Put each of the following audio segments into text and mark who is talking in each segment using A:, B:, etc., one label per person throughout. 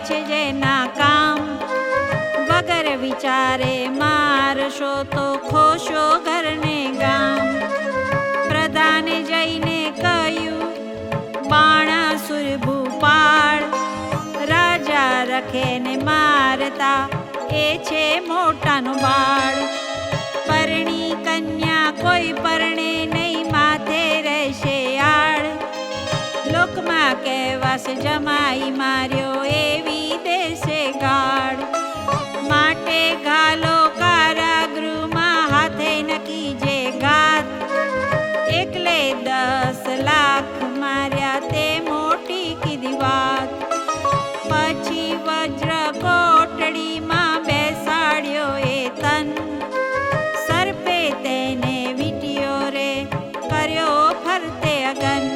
A: છે જેના કામ, વગર વિચારે મારશો તો ખોશો ઘરને ગામ. પ્રધાને જઈને કહ્યું બાણાસુર ભૂપાળ, રાજા રખેને મારતા એ છે મોટાનો બાળ. પરણી કન્યા કોઈ પરણે નહીં, માથે રહેશે આળ. લોકમાં કહેવાશે જમાઈ માર્યો, એવી દેશે ગાળ. માટે ઘાલો કારાગૃહમાં, હાથે નકી જે ઘાત. એકલે 10 લાખ માર્યા તે મોટી કીધી વાત. પછી વજ્ર કોટડીમાં બેસાડ્યો એ તન, સર્પે તેને વીંટ્યો રે, કર્યો ફરતે અગન.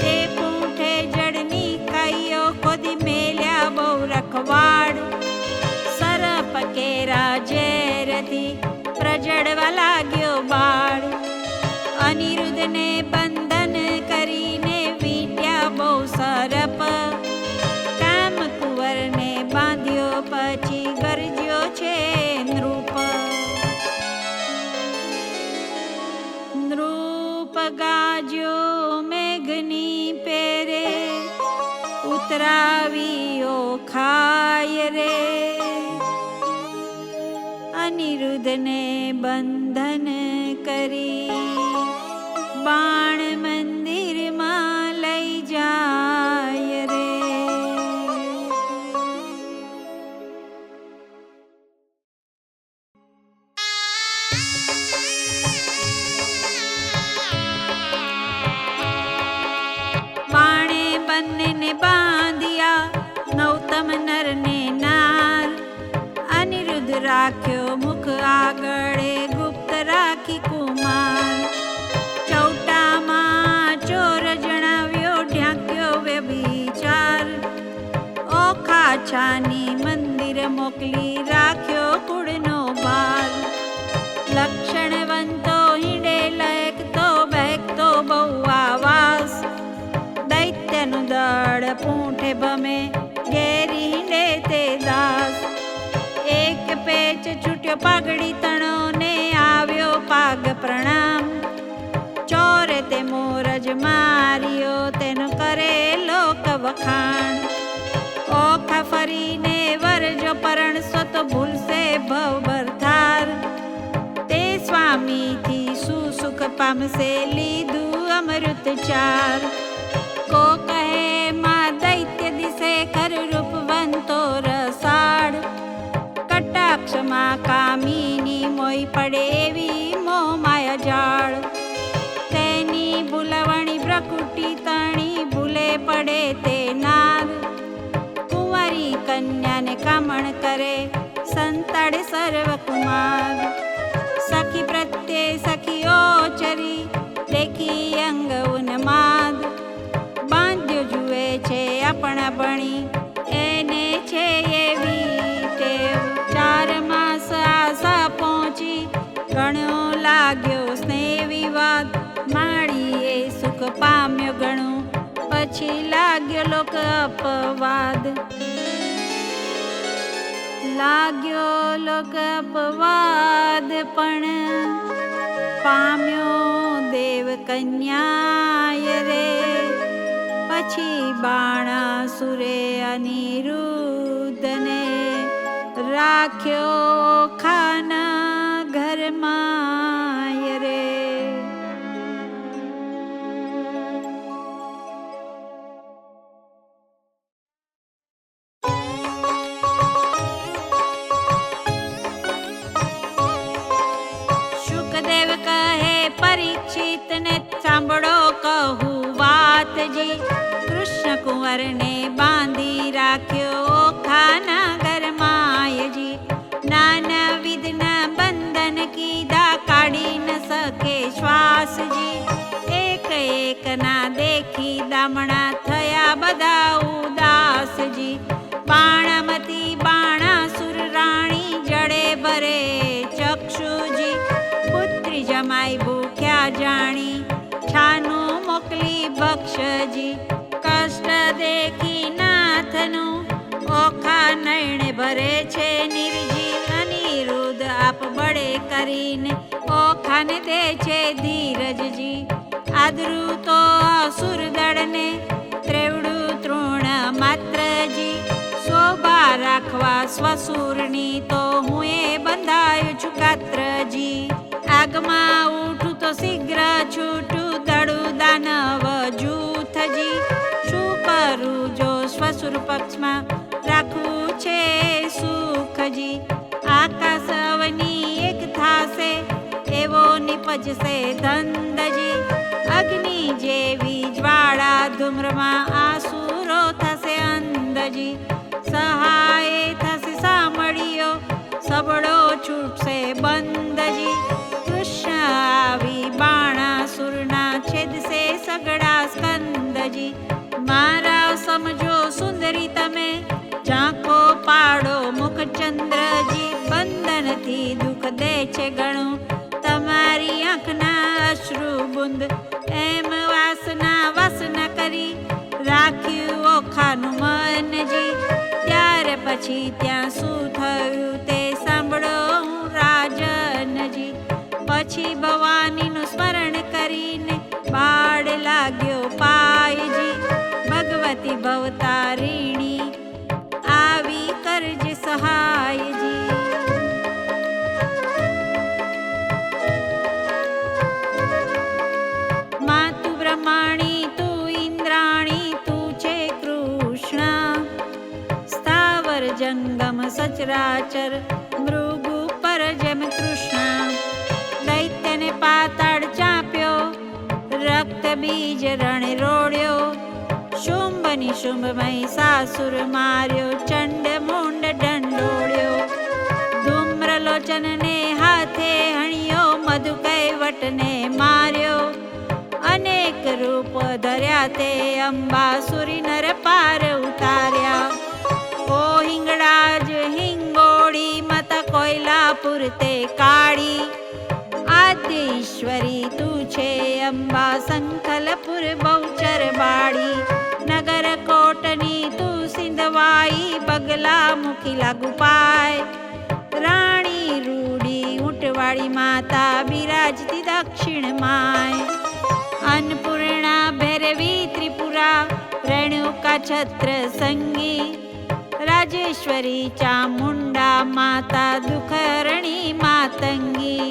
A: તે પૂંઠે જળની કઈઓ ખોદી મેલ્યા બહુ રખવાડ. સરપ કેરા ઝેરથી પ્રજડવા લાગ્યો બાળ. અનિરુદ્ધને બંધન કરીને વીંટ્યા બહુ સરપ. કામ કુંવરને બાંધ્યો પછી ગરજ્યો છે નૃપ. નૃપ ગાજ્યો મેઘની પેરે, ઉતરાવીઓ ખાય રે. અનિરુદ્ધને બંધન કરી બાણ મંદિરમાં લઈ જાય રે. બાણે બંનેને બાંધ્યા, નૌતમ નરને નાર. અનિરુદ્ધ રાખ્યો મુખ આગળે, ગુપ્ત રાખી કુમાર. ચૌટામાં ચોર જણાવ્યો, ઢાંક્યો વ્યભિચાર. ઓખા છાની મંદિર મોકલી, રાખ્યો કુળનો ભાર. લક્ષણવંતો હિંડે લહેકતો, બહેકતો બહુ આવાસ. દૈત્યનું દળ પૂંઠે ભમે, ઘેરી હિંડે તે દાસ. એક પેચ છૂટ્યો પાઘડી તણો ને, આવ્યો પાગ પ્રણામ. ચોરે તે મોરજ માર્યો, તેનો કરે લોક વખાણ. ઓખા ફરીને વરજો પરણશો તો ભૂલશે ભવભર થાર. તે સ્વામીથી સુસુખ પામશે, લીધું અમૃત ચાર. કો કહે માં દૈત્ય દિશે, ખર રૂપવંતો રસાળ. કટાક્ષમાં કામિની મોઈ પડે, એવી મોહ માયા જાળ. તેની ભૂલવણી પ્રકૃતિ તણી, ભૂલે પડે તે નાર. કુંવરી કન્યાને કામણ કરે, સંતાડે સર્વ કુમાર. સખી પ્રત્યે સખીઓ ચરી, દેખી અંગ ઉન્માદ. બાંધ્યો જુએ છે આપણા ભણી, એને છે એવી ટેવ. 4 માસ આશા પહોંચી, ઘણો લાગ્યો સ્નેહ વિવાદ. માળીએ સુખ પામ્યો ઘણું, પછી લાગ્યો લોક અપવાદ. લાગ્યો લોક અપવાદ, પણ પામ્યો દેવ કન્યાય રે. પછી બાણાસુરે અનિરુદ્ધને રાખ્યો ખાના ઘરમાં રે. શુકદેવ કહે પરીક્ષિતને, સાંભળો કહું વાતજી. કૃષ્ણ કુંવરને બાંધી રાખ્યો ખાના ઘરમાયજી. નાના વિધના બંધન કીધા, કાઢી ન શકે શ્વાસજી. એક એક ના દેખી દામણા, થયા બધા ઉદાસજી. બાણામતી બાણાસુર રાણી, જડે ભરે ચક્ષુજી. પુત્રી જમાઈ ભૂખ્યા જાણી, છાનું મોકલી ભક્ષજી. કષ્ટ દેખી નાથનું કરે છે નિર્જીવ અનિરુદ્ધ આપ બળે કરીને ઓખાને દે છે ધીરજજી. આદૃતો અસુર દળને ત્રેવડું તૃણ માત્રજી. શોભા રાખવા સ્વસુરની તો હું એ બંધાયું છું ગાત્રજી. આગમાં ઉઠું તો શીઘ્ર છૂટું દળું દાનવ જૂથજી. શું કરું જો સ્વસુર પક્ષમાં રાખવું છે સુખજી. આકાશ અવની એક થાશે એવો નિપજશે ધંધજી. અગ્નિ જેવી જ્વાળા ધૂમ્રમાં આસુરો થશે અંધજી. સહાય થશે સાંભળ્યો સબળો છૂટશે બંધજી. કૃષ્ણ આવી બાણાસુરના છેદશે સગડા સ્કંદજી. મારા સમજો સુંદરી તમે ઝાંખો પાડો મુખચંદ્રજી. બંધનથી દુઃખ દે છે ઘણું તમારી આંખના અશ્રુ બુંદ. એમ વાસના વાસના કરી રાખ્યું ઓખાનું મનજી. ત્યાર પછી ત્યાં શું થયું તે સાંભળો હું રાજનજી. પછી ભવાનીનું સ્મરણ કરીને બાળ લાગ્યો પાયજી. ભગવતી ભવતારિણી આવી કરજે સહાયજી. માતુ બ્રહ્માણી તું ઇન્દ્રાણી તું છે કૃષ્ણ. સ્થાવર જંગમ સચરાચર મૃગુ પર જેમ કૃષ્ણ. દૈત્યને પાતાળ ચાપ્યો રક્ત બીજ રણે રોડ્યો. શુંભ નિશુંભ મહિષાસુર માર્યો ચંડ મુંડ દંડોળ્યો. ધૂમ્રલોચનને હાથે હણ્યો મધુ કૈવટને માર્યો. અનેક રૂપ ધર્યા તે અંબાસુરી નર પાર ઉતાર્યા. ઓ હિંગળાજ હિંગોળી મત કોયલાપુર તે કાળી. આદ્યશ્વરી તું છે અંબા સંખલપુર બહુચર બાળી. નગર કોટની તું સિંધવાઈ બગલા મુખી લાગુ પાય. રાણી રૂડી ઊંટવાળી માતા બિરાજતી દક્ષિણ માય. અન્નપૂર્ણા ભૈરવી ત્રિપુરા રેણુકા છત્ર સંગી. રાજેશ્વરી ચામુંડા માતા દુખરણી માતંગી.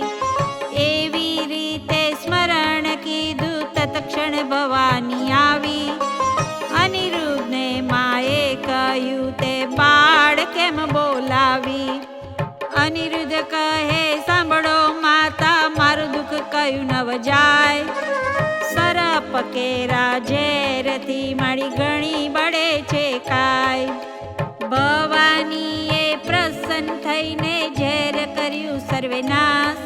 A: એવી રીતે સ્મરણ કીધું તત્ક્ષણ ભવાની આવી. અનિરુદ્ધને માએ કહ્યું તે બાળ કેમ બોલાવી. અનિરુદ્ધ કહે સાંભળો માતા મારું દુઃખ કયું નવ જાય. સરપ કેરા ઝેરથી મારી ઘણી બળે છે કાય. ભવાનીએ પ્રસન્ન થઈને ઝેર કર્યું સર્વે નાશ.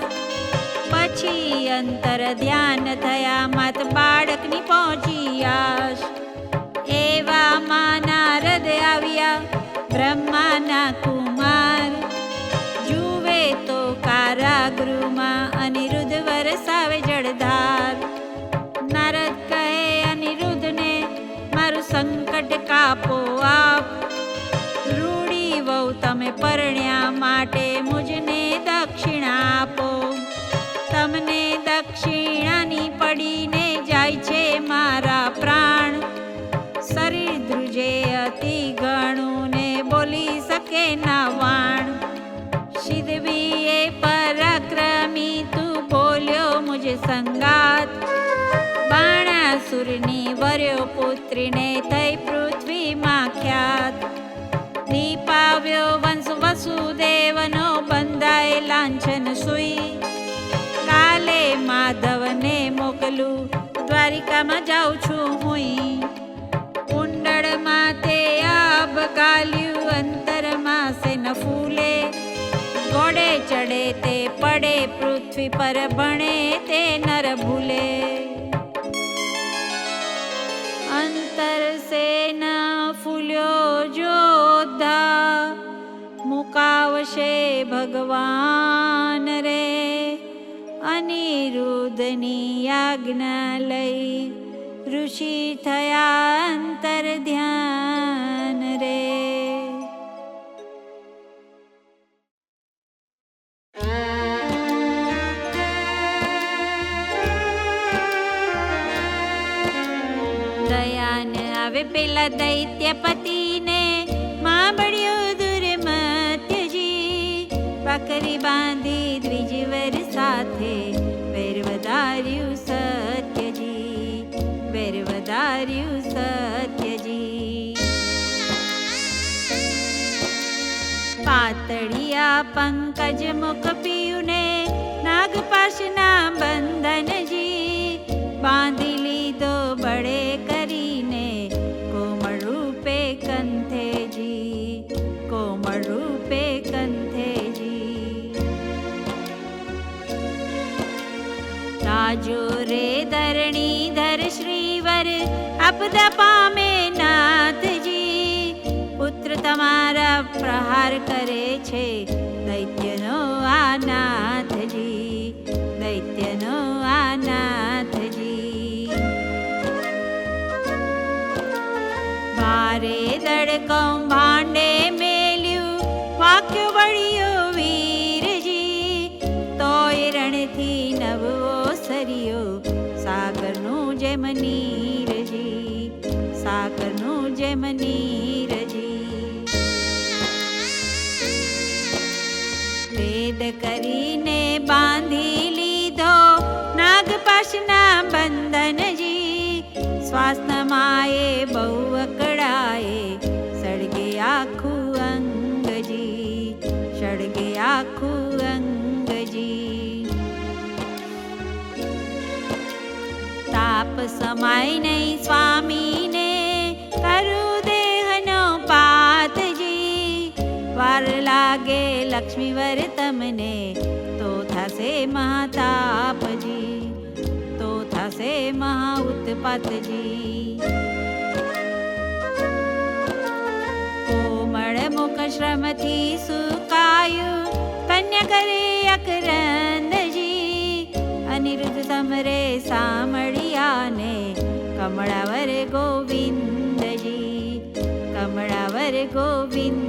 A: પછી અંતર ધ્યાન થયા માત બાળકની પહોંચી આશ. એવા માના હૃદય આવ્યા બ્રહ્માના કુમાર. જુએ તો કારાગૃહમાં અનિરુદ્ધ વરસાવે જળધાર. નારદ કહે અનિરુદ્ધને મારું સંકટ કાપો આપ. રૂડી વહુ તમે પરણ્યા માટે મુજને દક્ષિણા આપો. તમને દક્ષિણાની પડીને જાય છે મારા પ્રાણ. શરીર ધ્રુજે અતિ ઘણું ને બોલી શકે ના વાણ. સિદ્ધવીએ પરાક્રમી તું બોલ્યો મુજે સંગાત. બાણાસુરની વર્યો પુત્રીને થઈ પૃથ્વીમાં ખ્યાત. દીપાવ્યો વંશ વસુદેવનો બંધાય લાંછન સુઈ. કાલે માધવને મોકલું દ્વારિકામાં જાઉં છું હુંય. કુંડળમાં તે આબ ગાલ્યું અંતરમાં સે ન ફૂલે. ઘોડે ચડે તે પડે પૃથ્વી પર ભણે તે નર ભૂલે. અંતર સે ન ફૂલ્યો જોધા મુકાવશે ભગવાન રે. અનિરુદ્ધની આજ્ઞા લઈ ઋષિ થયા અંતર ધ્યાન રે. ગયા દૈત્યપતિ ને માબળ્યો દુર્મત્યજી. પાકરી બાંધી દ્વિજવર સાથે વેર વધાર્યું સત્યજી, વેર વધાર્યું સત્યજી. પાતળિયા પંકજ મુખ પિયુને નાગપાશના બંધનજી. બાંધી લીધો બળે કરીને કોમળ રૂપે કંથેજી, કોમળ રૂપે કંથેજી. રાજો રે ધરણીધર શ્રીવર આપદા પામે નાથજી. પુત્ર તમારા પ્રહાર કરે છે દૈત્યનો આ નાથજી, દૈત્યનો આ નાથજી. ભારે દડકો ભાંડે મેલ્યું વાક્યો વળ્યો વીરજી. તોય રણથી નવો સરિયો સાગરનું જેમ નીરજી, સાગરનું જેમ નીરજી. વેદ કરીને બાંધી લીધો નાગપાશના બંધનજી. શ્વાસનાએ બહુ અકળાએ સળગે આખું અંગજી, સળગે આખું અંગજી. તાપ સમાય નહીં સ્વામીને કરું દેહનો પાતજી. વાર લાગે લક્ષ્મીવર તમને તો થશે મહાતાપજી, તો થશે મહા ઉત્પાતજી. કોમળ મુખ શ્રમથી સુકાયું કન્યા કરે અકરંદજી. અનિરુદ્ધ સમરે સામળિયાને કમળાવર ગોવિંદજી, કમળાવર ગોવિંદજી.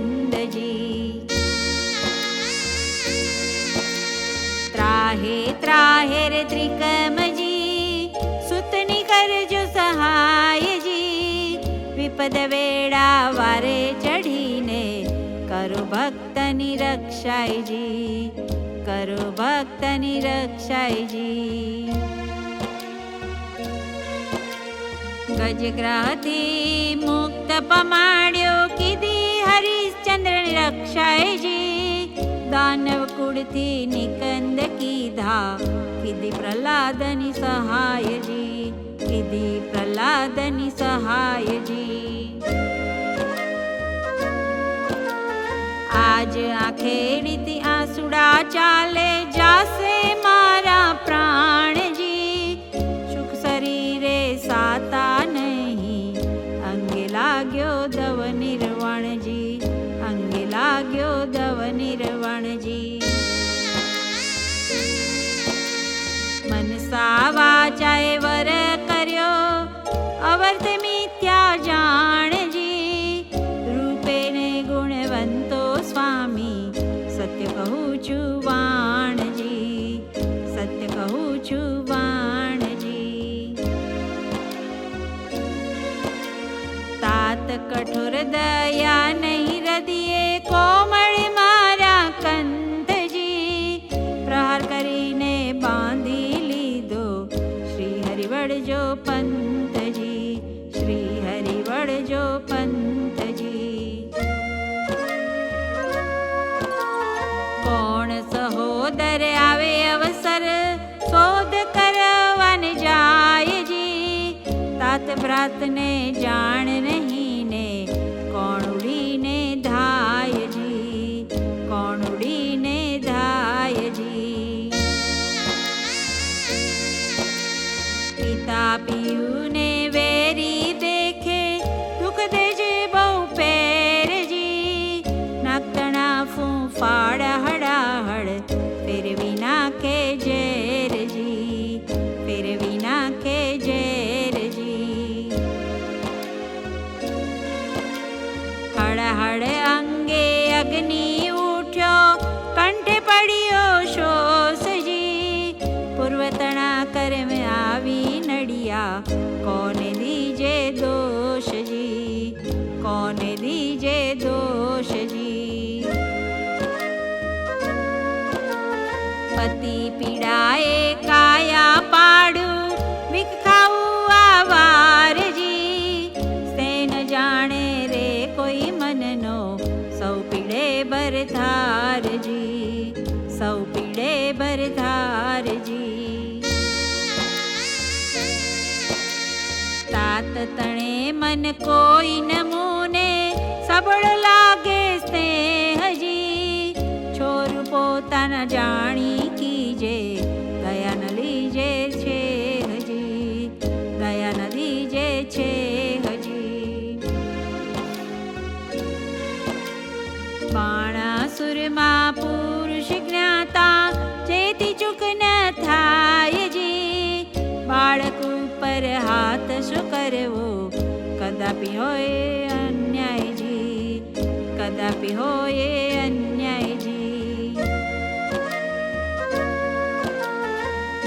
A: ત્રાહે ત્રાહે રે ત્રિકમજી સુતની કરજો સહાયજી. વિપદ વેળા વારે ચઢીને કરો ભક્તની રક્ષાયજી, કરો ભક્તની રક્ષાયજી. ગજગ્રહથી મુક્ત પમાડ્યો કીધી હરિશ્ચંદ્રની રક્ષાયજી. દાનવ કુળથી નિકંદ કીધા કીધી પ્રહલાદની સહાયજી, કીધી પ્રહલાદની સહાયજી. આજ આખેડીથી આંસુડા ચાલે જાશે મારા પ્રાણજી. સુખ શરીરે સાતા નહીં અંગે લાગ્યો દવ નિર્વાણજી, અંગે લાગ્યો દવ નિર્વાણજી. મનસા વાચાએ વર કર્યો અવર્ત મિથ્યા જાણજી. રૂપે ને ગુણવંતો સ્વામી સત્ય કહું છું વાણજી, સત્ય કહું છું વાણજી. તાત કઠોર દયા નહીં હૃદયે કોમળ મારા કંથજી. પ્રહાર કરીને બાંધી લીધો શ્રી હરિવડજો પંથજી, શ્રી હરિવડજો પંથજી. કોણ સહોદર આવે અવસર શોધ કરવાને જાયજી. તાત ભ્રાતને જાણ નહીં ને કોણ ઉડીને ધાયજી, કોણ ઉડીને ધાયજી. પિતા પિયુને વેરી દેખે દુઃખ દેજે બહુ પેરજી. નાગતણા ફૂંફાડ હડાહડ ફેરવી નાખે ઝેરજી, ફેરવી નાખે ઝેરજી. હળહળ અંગે અગ્નિ ઉઠ્યો કંઠે પડ્યો શોષજી. પૂર્વતણા કર્મ આવી નડિયા કોને દીજે દોષજી, लीजे दोष जी। पति पीड़ाए काया पाड़ू विख खाऊ आवार जी। से न जाने रे कोई मननो सौ पीड़े बरधार जी, सौ पीड़े बरधार जी। तात तणे मन कोई नमूने सबड़ लागे स्नेह जी। छोर पोता न जाणी कीजे दया न लीजे छे हजी, दया न लीजे छे हजी। बाणासुरमा पुरुष ज्ञाता जेती चूक न थाय जी। बाळक ઉપર હાથ શું કરવો કદાપી હોય અન્યાયજી, કદાપી હોય અન્યાયજી।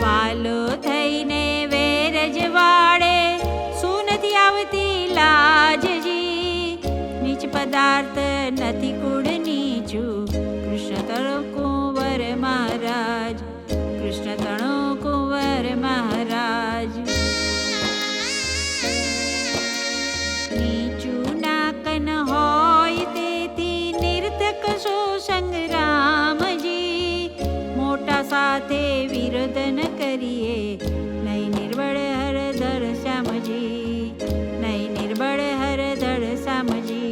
A: વાલો થઈને વેરજ વાળે શું નથી આવતી લાજજી। નીચ પદાર્થ નથી કુળ નીચું કૃષ્ણ તણો કુંવર મહારાજ, કૃષ્ણ તણો કુંવર મહારાજ। न होय तेथी निरर्थक शो संग्रामजी। मोटा साथे विरोध न करिए नहीं निर्बळ हरधर श्यामजी, नहीं निर्बळ हरधर श्यामजी।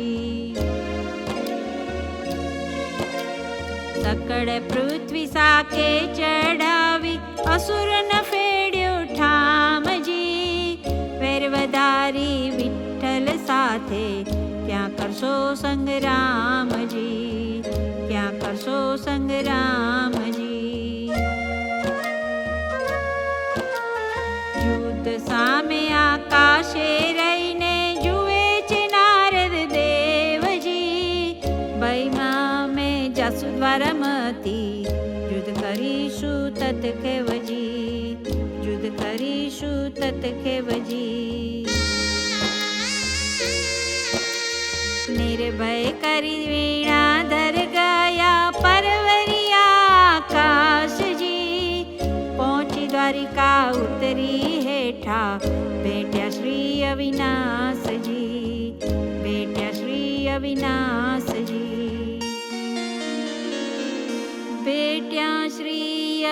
A: सकड़ पृथ्वी साके चढ़ावी असुर न फेड्यो ठामजी। वेरवधारी विठ्ठल साथे क्या करशो संग्राम जी, क्या करशो संग्राम जी। युद्ध सामे आकाशे रहीने जुए छे नारद देव जी। बैमा में जासु द्वारमती युद्ध करीशु तत खेवजी, युद्ध करीशु तत खेवजी। निर्भय करी वीणा धर गया परवरिया आकाश जी। पहुंची द्वारिका उतरी हेठा बेट्या श्री अविनाश जी, बेट्या श्री अविनाश जी। बेट्या श्री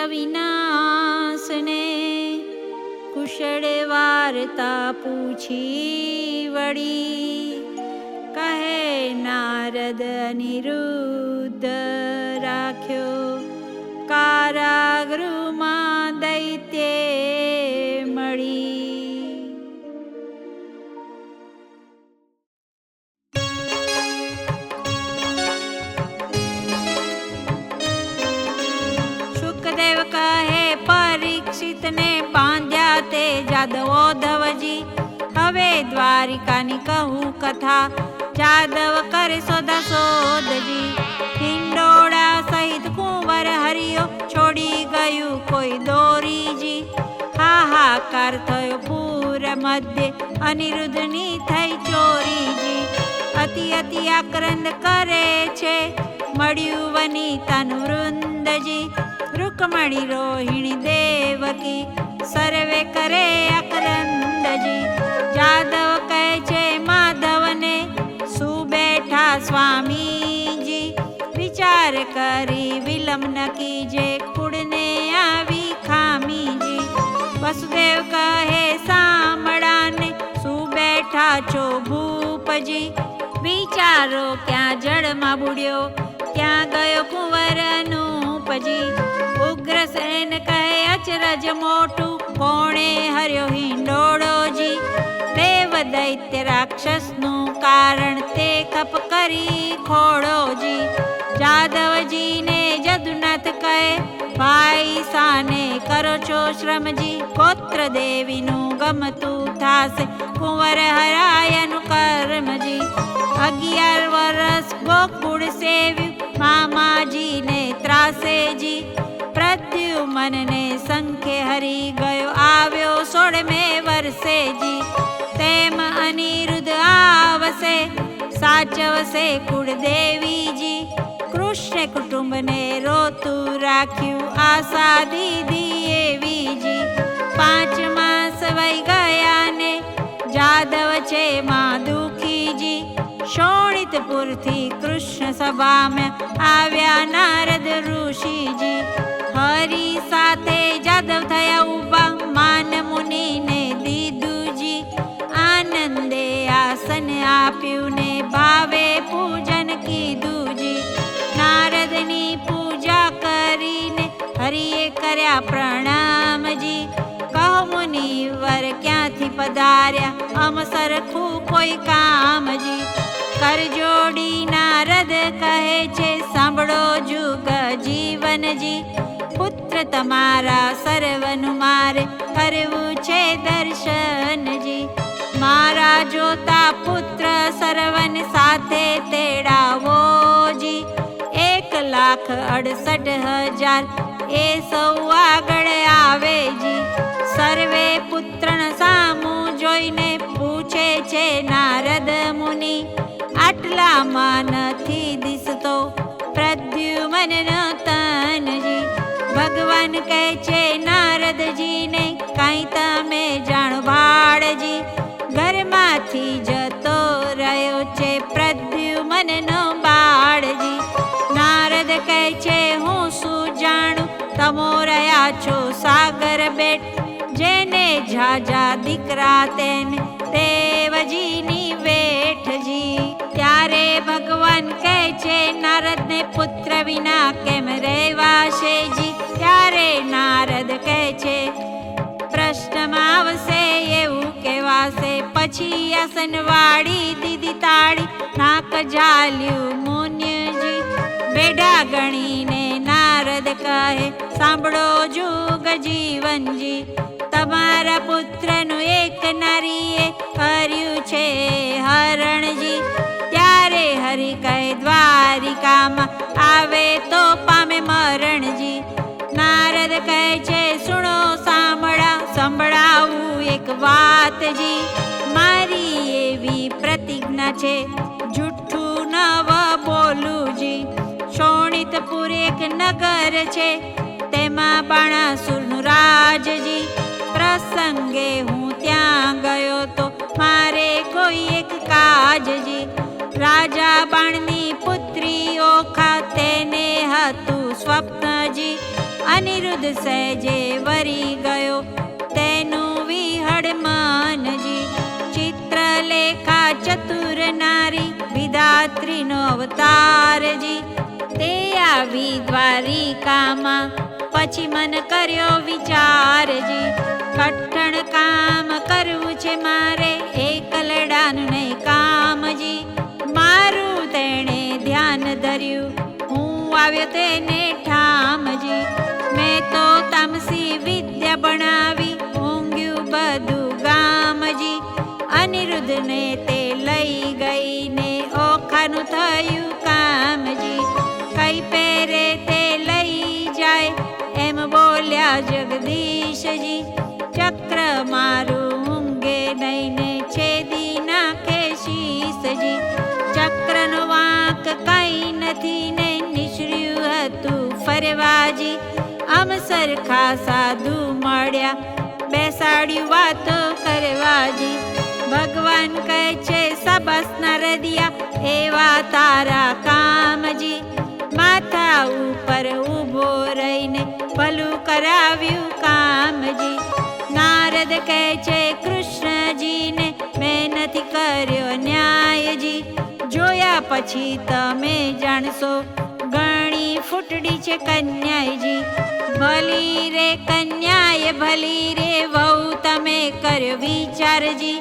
A: अविनाश ने कुशल वार्ता पूछी वड़ी। कहे नारद अनिरुद्ध राख्यो कारागृहमां दैत्ये मळी। शुकदेव कहे परीक्षित ने बांध्या ते जादवोधवजी। हवे द्वारिकानी कहूं कथा जादव करे सोदा सोदजी। हिंडोड़ा सहित कुंवर हरियो छोड़ी गयु कोई दोरी जी। हाहाकार थयो पूर मध्य अनिरुद्धनी थई चोरी जी। अति अति आक्रंद करे छे मळ्यु वनितानु वृंद जी। रुक्मणी रोहिणी देवकी सर्वे करे आक्रंद जी। जादव कहे छे माधव ने सुबेठा स्वामी जी। विचार करी विलंब न कीजे कुड़ने आवी खामी जी। वसुदेव कहे सामड़ा ने सुबेठा छो भूप जी। विचारो क्या जड़ में बुड्यो क्या गयो कुंवर अनूप जी। उग्रसेन कहे अचरज मोटू कोणे हर्यो हिंडोड़ो जी। देव दैत्य राक्षस नु कारण ते कप करी खोड़ो जी। जादव जी ने जदुनाथ कहे भाई साने करो छो श्रम जी। गोत्र देवी नु गमतु थासे कुंवर हरायनु कर्म जी। 11 वर्ष गोकुळ सेव्यु मामा जी ने त्रासे जी। प्रद्युमन ने संख्य हरी गयो आव्यो 16 वर्षे जी। तेम अनिरुद्ध आवसे સાચવશે કુળદેવીજી. કૃષ્ણ કુટુંબને રોતું રાખ્યું, આશા દીધી એવીજી. 5 માસ વહી ગયા ને જાદવ છે માં દુખીજી. શોણિતપુરથી કૃષ્ણ સભામાં આવ્યા નારદ ઋષિજી. હરી સાથે જાદવ થયા ઉભા, માન મુનિને દીધુજી. આનંદે આસન આપ્યું ને ભાવે પૂજન કીધુજી. નારદની પૂજા કરીને હરિએ કર્યા પ્રણામજી. કહો મુનિવર ક્યાંથી પધાર્યા, અમ સરખું કોઈ કામજી. કરજોડી નારદ કહે છે, સાંભળો જુગ જીવનજી. પુત્ર તમારા સર્વનું મારે કરવું છે દર્શનજી. મારા જોતા પુત્ર સર્વન સાથે તેડાવોજી. 1,68,000 એ સૌ આગળ આવેજી. સર્વે પુત્રણ સામું જોઈને પૂછે છે નારદ મુનિ. આટલામાં નથી દિસતો પ્રદ્યુમનનો તનજી. ભગવાન કહે છે નારદજીને, કાંઈ તમે જાણો ભાળજી. ઘરમાંથી જતો રહ્યો છે પ્રદ્યુમનનો બાળજી. નારદ કહે છે, હું શું જાણું, તમો રહ્યા છો સાગર બેટ. જેને ઝાઝા દીકરા તેને દેવજીની વેઠજી. ત્યારે ભગવાન કહે છે નારદને, પુત્ર વિના કેમ રહેવાશેજી. ત્યારે નારદ કહે છે, પ્રશ્નમાં આવશે એવું કહેવાશે. પછી આસન વાળી દીધી તાળી, નાક ઝાલ્યું મુન્યજી. બેડા ગણીને નારદ કહે, સાંભળો જુગ જીવનજી. તમારા પુત્રનું એક નારીએ કર્યું છે હરણજી. ત્યારે હરિ કહે, દ્વારિકામાં આવે તો પામે મરણજી. નારદ કહે છે, સુણો સંભળાવું એક વાતજી. મારી એવી પ્રતિજ્ઞા છે, જૂઠું નવ બોલુંજી. શોણિતપુર એક નગર છે, તેમાં બાણાસુરનું રાજજી. પ્રસંગે હું ત્યાં ગયો તો મારે કોઈ એક કાજજી. રાજા બાણની પુત્રી ઓખા, તેને હતું સ્વપ્નજી. અનિરુદ્ધ સહેજે વરી ગયો, તેનું વિહળ મનજી. ચિત્રલેખા ચતુર નારી, વિધાત્રીનો અવતારજી. તે આવી દ્વારિકામાં, પછી મન કર્યો વિચારજી. કઠણ કામ કરવું છે મારે, એકલડાનું નહીં કામજી. મારું તેણે ધ્યાન ધર્યું, હું આવ્યો તેને ઠામજી. મેં તો તામસી વિદ્યા ભણાવી, ઊંઘ્યું બધું ગામજી. અનિરુદ્ધને તે લઈ ગઈને ઓખાનું થયું કામજી. કઈ પહેરે તે લઈ જાય, એમ બોલ્યા જગદીશજી. ચક્ર મારું ઊંઘે નહીં ને છેદી નાખે શીશજી. ચક્રનો વાંક કઈ નથી ને નિષ્ઠ્યું હતું ફરવાજી. આમ સરખા સાધુ મળ્યા, બેસાડ્યું વાતો કરવાજી. ભગવાન કહે છે, સબસ નારદિયા, એવા તારા કામજી. માથા ઉપર ઊભો રહીને ભલું કરાવ્યું કામજી. નારદ કહે છે, કૃષ્ણજીને મેં નથી કર્યો ન્યાયજી. જોયા પછી તમે જાણશો, ઘણી ફૂટડી છે કન્યાયજી. ભલી રે કન્યાય ભલી રે વહુ, તમે કર્યો વિચારજી.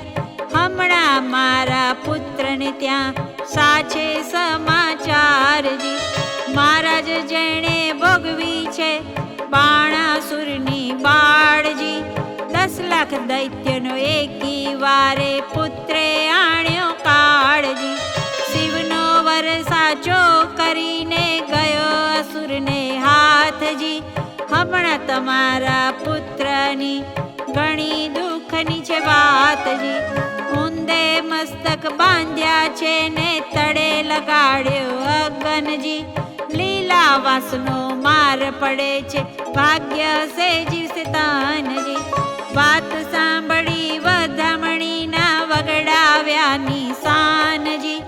A: હમણાં મારા પુત્રને ત્યાં સાચે સમાચારજી. મહારાજ જેણે ભોગવી છે બાણાસુરની બાળજી. 10 લાખ દૈત્યનો એકી વારે પુત્રે આણ્યો કાળજી. શિવનો વર સાચો કરીને ગયો અસુરને હાથજી. હમણાં તમારા પુત્રની ઘણી દુઃખ દુઃખની છે વાતજી. ઊંધે મસ્તક બાંધ્યા છે ને તળે લગાડ્યો અગનજી. લીલા વાસનો માર પડે છે, ભાગ્ય સે જીવશે તાનજી. વાત સાંભળી વધામણીના વગડાવ્યા નિશાનજી.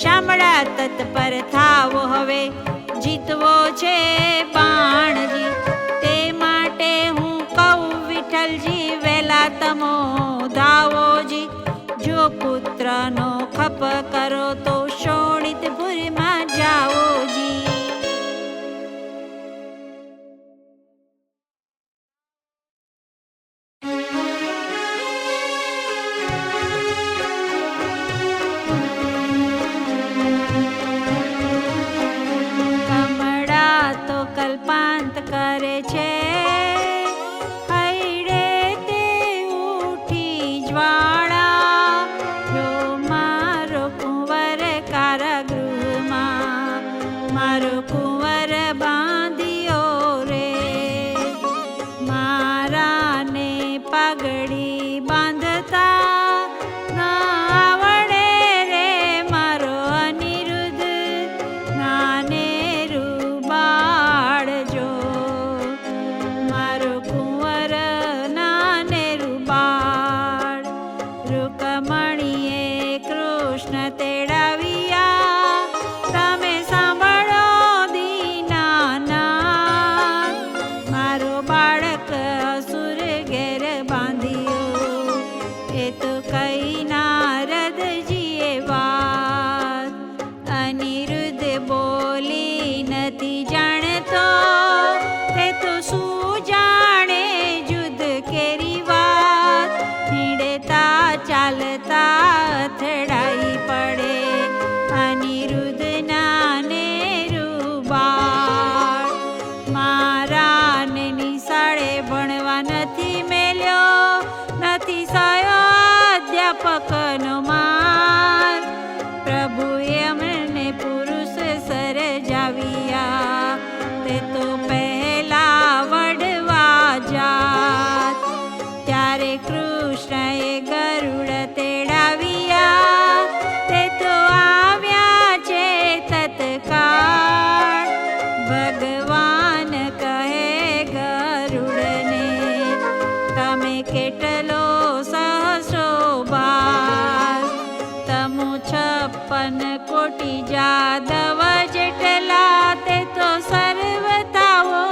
A: શામળા તત્પર થાવો હવે, જીતવો છે બાણજી. તે માટે હું કહું વિઠ્ઠલજી, વેલા તમો ધાવોજી. જો પુત્રનો ખપ કરો તો શોણિતપુરમાં જાઓજી. કલ્પાંત કરે છે, હૈડે તે ઉઠી જ્વાળા. જો મારો કુંવર કારાગૃહમાં, મારો કુંવર બાંધ્યો રે. મારાને પગડી બાંધતા ન આવડે રે, મારો અનિરુદ્ધ નાને તેડાવ્યા. તમે સાંભળો દીનાનાથ, મારો બાળક અસુર ઘેર બાંધ્યો. એ તો કઈ નારદજીએ વાત. અનિરુદ્ધ બોલી નથી જાણતો, તે તો શું જાણે જુદ્ધ કેરી વાત. નીડતા ચાલતા અથડાઈ પડે અનિરુદ્ધ નાને રૂબાળ. મારાને નિશાળે ભણવા નથી મેલ્યો, નથી સયો અધ્યાપકનો માર. પ્રભુએ અમને પુરુષ સર્જાવ્યા, તે તો પહેલા વડવા જાત. ત્યારે કૃષ્ણએ ગરુડ તેડાવ્યા, તે તો આવ્યા છે તત્કાળ. ભગવાન કહે ગરુડને, તમે કેટલો સહસ્રો ભાર. તમુ 56 કોટી જાદવ જેટલા, તે તો સર્વ થાવો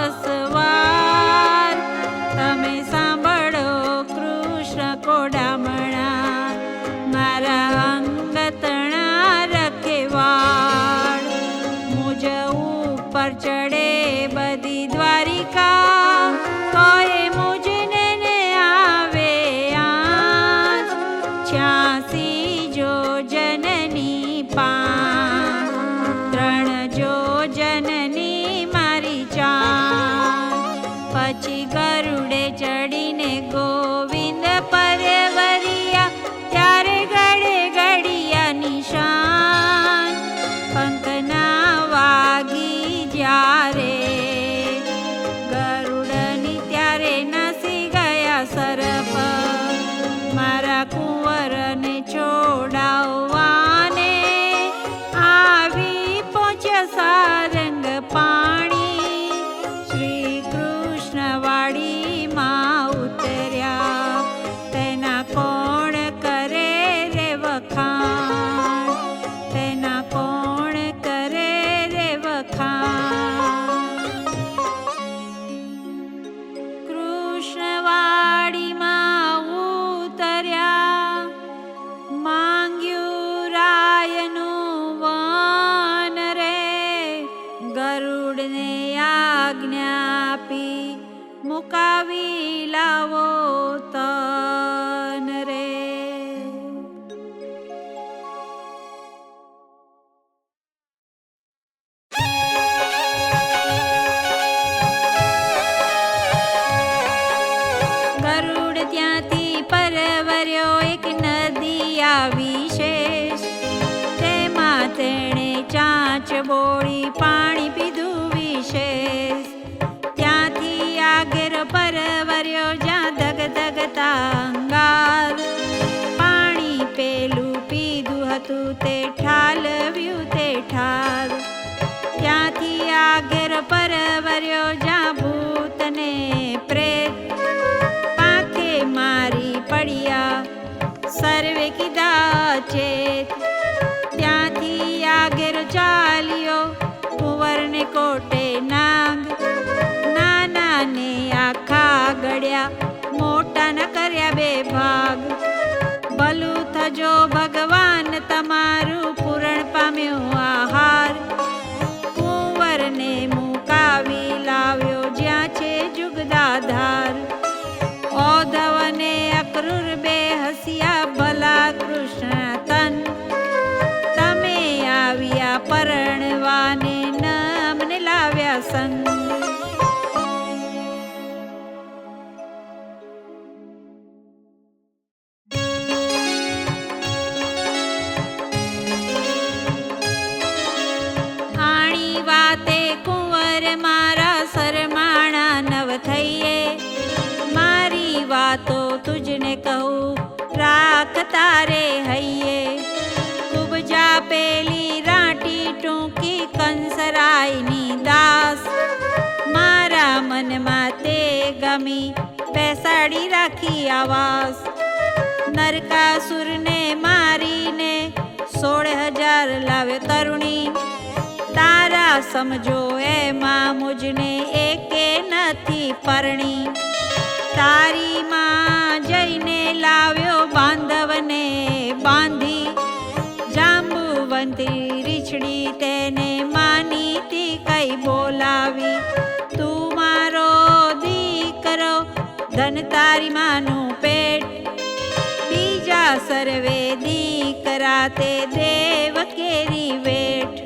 A: અસવાર. તમે સાંભળો કૃષ્ણ કોડામણા, મારા અંગતણા રખેવાળ. મુજ ઉપર ચડે બધી દ્વારિકા, તોય મુજને ને આવે આંચ. 86 જોજનની પાંચ, 3 જોજનની મારી ચાંચ. પછી ગરુડે ચડીને ગોવિંદ પરવરિયા, ત્યારે ગળે ગળિયા નિશાન. પંખના વાગી જ્યારે ગરુડની, ત્યારે નાસી ગયા સરપ. મારા કુંવરને છોડાવવાને આવી પહોંચ્યા સારંગ પાણી. શ્રી કૃષ્ણ વાડીમાં ઉતર્યા, તેના કોણ કરે રે વખાણ. તેના કોણ કરે રે વખાણ. કૃષ્ણવાડીમાં ઉતર્યા, માંગ્યું રાયનું વન રે. ગરુડને આજ્ઞા આપી, મુકાવી લાવો તન રે. ગરુડ ત્યાંથી પરવર્યો, એક નદી આવી શેષ. તેમાં તેણે ચાંચ બોળી પાણી પીધું વિશેષ. ત્યાંથી આગળ પરવર્યો, જ્યાં ધગધગતા અંગ ઠાર. ત્યાંથી આ ઘેર પરવર્યો જ્યાં ભૂત ને પ્રેત પાંખે મારી પડ્યા સર્વે કીધા ચેત. ત્યાંથી આ ઘેર ચાલ્યો કુંવર ને કોટે નાગ. નાના ને આખા ગળ્યા મોટા ન કર્યા બે ભાગ. ભલું થજો ભગવાન તમારું પૂરણ પામ્યો આહાર. કુંવરને મુકાવી લાવ્યો જ્યાં છે જુગદાધાર. ઓધવને અક્રૂર બે હસ્યા ભલા કૃષ્ણ તન. તમે આવ્યા પરણવાને ન અમને લાવ્યા સંગ. મારી વાતો તુજને કહું રાખ તારે હૈયે. કુબજા પેલી રાંટી ટૂંકી કંસરાયની દાસ. મારા મનમાં તે ગમી બેસાડી રાખી આવાસ. નરકાસુરને મારીને 16,000 લાવ્યો તરુણી. તારા સમજો એમાં મુજને એકે નથી પરણી. તારી માં જઈને લાવ્યો બાંધવને બાંધી. જાંબુવંતી રીછડી તેને માનીતી કઈ બોલાવી. તું મારો દીકરો ધન તારી માનું પેટ. બીજા સર્વે દીકરા તે દેવ કેરી વેઠ.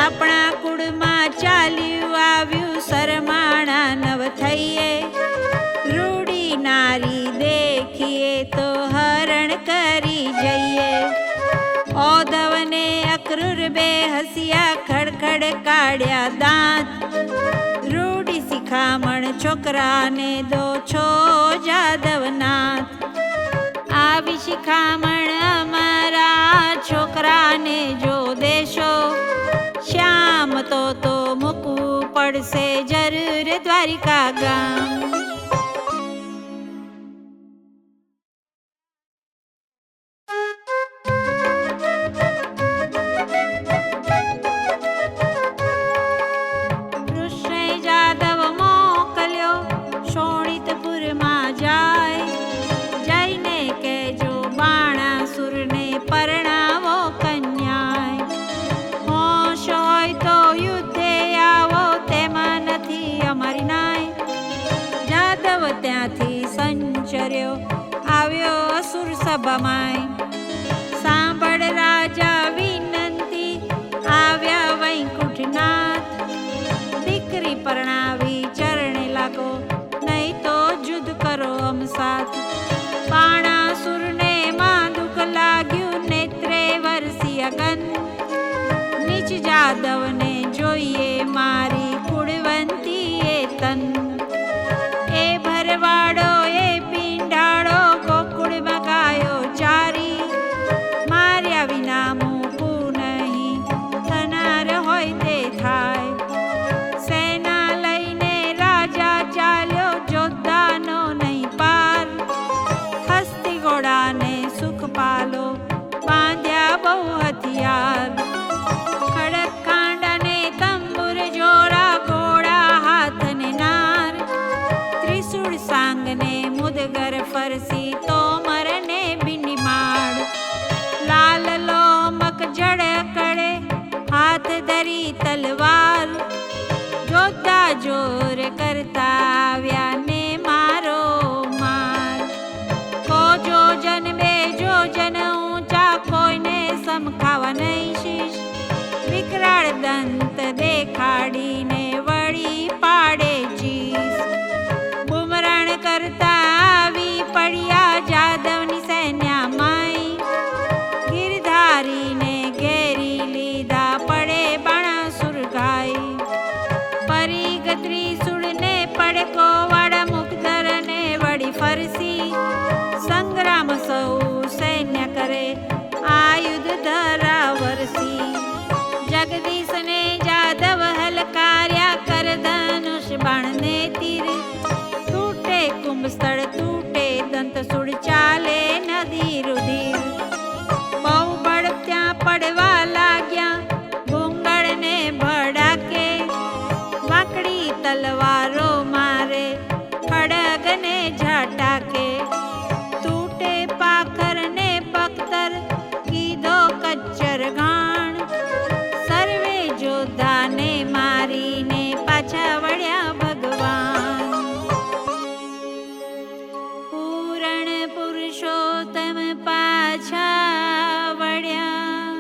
A: આપણા કુળમાં ચાલ્યું આવ્યું શરમાણા નવ થઈએ. રૂડી નારી દેખીએ તો હરણ કરી જઈએ. ઓધવને અક્રૂર બે હસ્યા ખડખડ કાઢ્યા દાંત. રૂડી શિખામણ છોકરાને દો છો જાદવનાથ. આવી શિખામણ અમારા છોકરાને જો દેશો. શ્યામ તો મૂકવું પડશે જરૂર દ્વારિકા ગામ. કૃષ્ણે જાદવ મોકલ્યો શોણિતપુરમાં જાય. જઈને કેજો બાણાસુરને પરણાવો કન્યાય. હોશ હોય તો યુદ્ધે આવો તેમાં નથી અમારી નાય. જાદવ ત્યાંથી સંચર્યો આવ્યો અસુર સભામાંય. સાંભળ રાજા વિનંતી આવ્યા વૈકુંઠનાથ. દીકરી પરણાવી ચરણે લાગો નહીં તો યુદ્ધ કરો અમસાથ. બાણાસુરને માં દુઃખ લાગ્યું નેત્રે વરસી અગન. નીચ જાદવને જોઈએ મારી કુળવંતી એ તન. એ ભરવાડો એ પીંડાળો ગોકુળમાં ગાયો ચારી. માર્યા વિના મૂકું નહીં થનાર હોય તે થાય. સેના લઈને રાજા ચાલ્યો જોધાનો નહીં પાર. હસ્તી ઘોડાને સુખ પાલો બાંધ્યા બહુ હથિયાર. સાંગને મુદગર ફરસી તોમરને બિંડી માડ. લાલ લોમક જડ કળે હાથ ધરી તલવાર. જોતા જોર કરતા આવ્યા ને મારો માર. કો જોજન બે જોજન ઊંચા કોઈને સમખાવા નહીં શીશ. વિકરાળ દંત દેખાડીને વળી પાડે ચીસ. કરતા આવી પડ્યા જાદવની સૈન્યા માય. ગિરધારીને ઘેરી લીધા પડે બાણાસુર ગાય. પરિગ ત્રિશૂળને પડકો વાળા મુખધરને વળી ફરસી. સંગ્રામ સૌ સૈન્ય કરે આયુધ ધરા વરસી. જગદીશ ને જાદવ હલકાર્યા, કર ધનુષ બાણ ને તીર. તૂટે કુંભ સ્થળ તૂટે દંત સુડ, ચાલે નદી રુધિર. બહુ બળ ત્યાં પડવા લાગ્યા, ભૂંગળ ને ભડાકે. વાકડી તલવારો મારે, ખડગ ને ઝાટાકે. તૂટે પાખર ને પખ્તર, કીધો કચ્ચર ઘાણ. સર્વે જોધાને મારીને પાછા વળ્યા ભગવાન. પૂરણ પુરુષોત્તમ પાછા વળ્યા,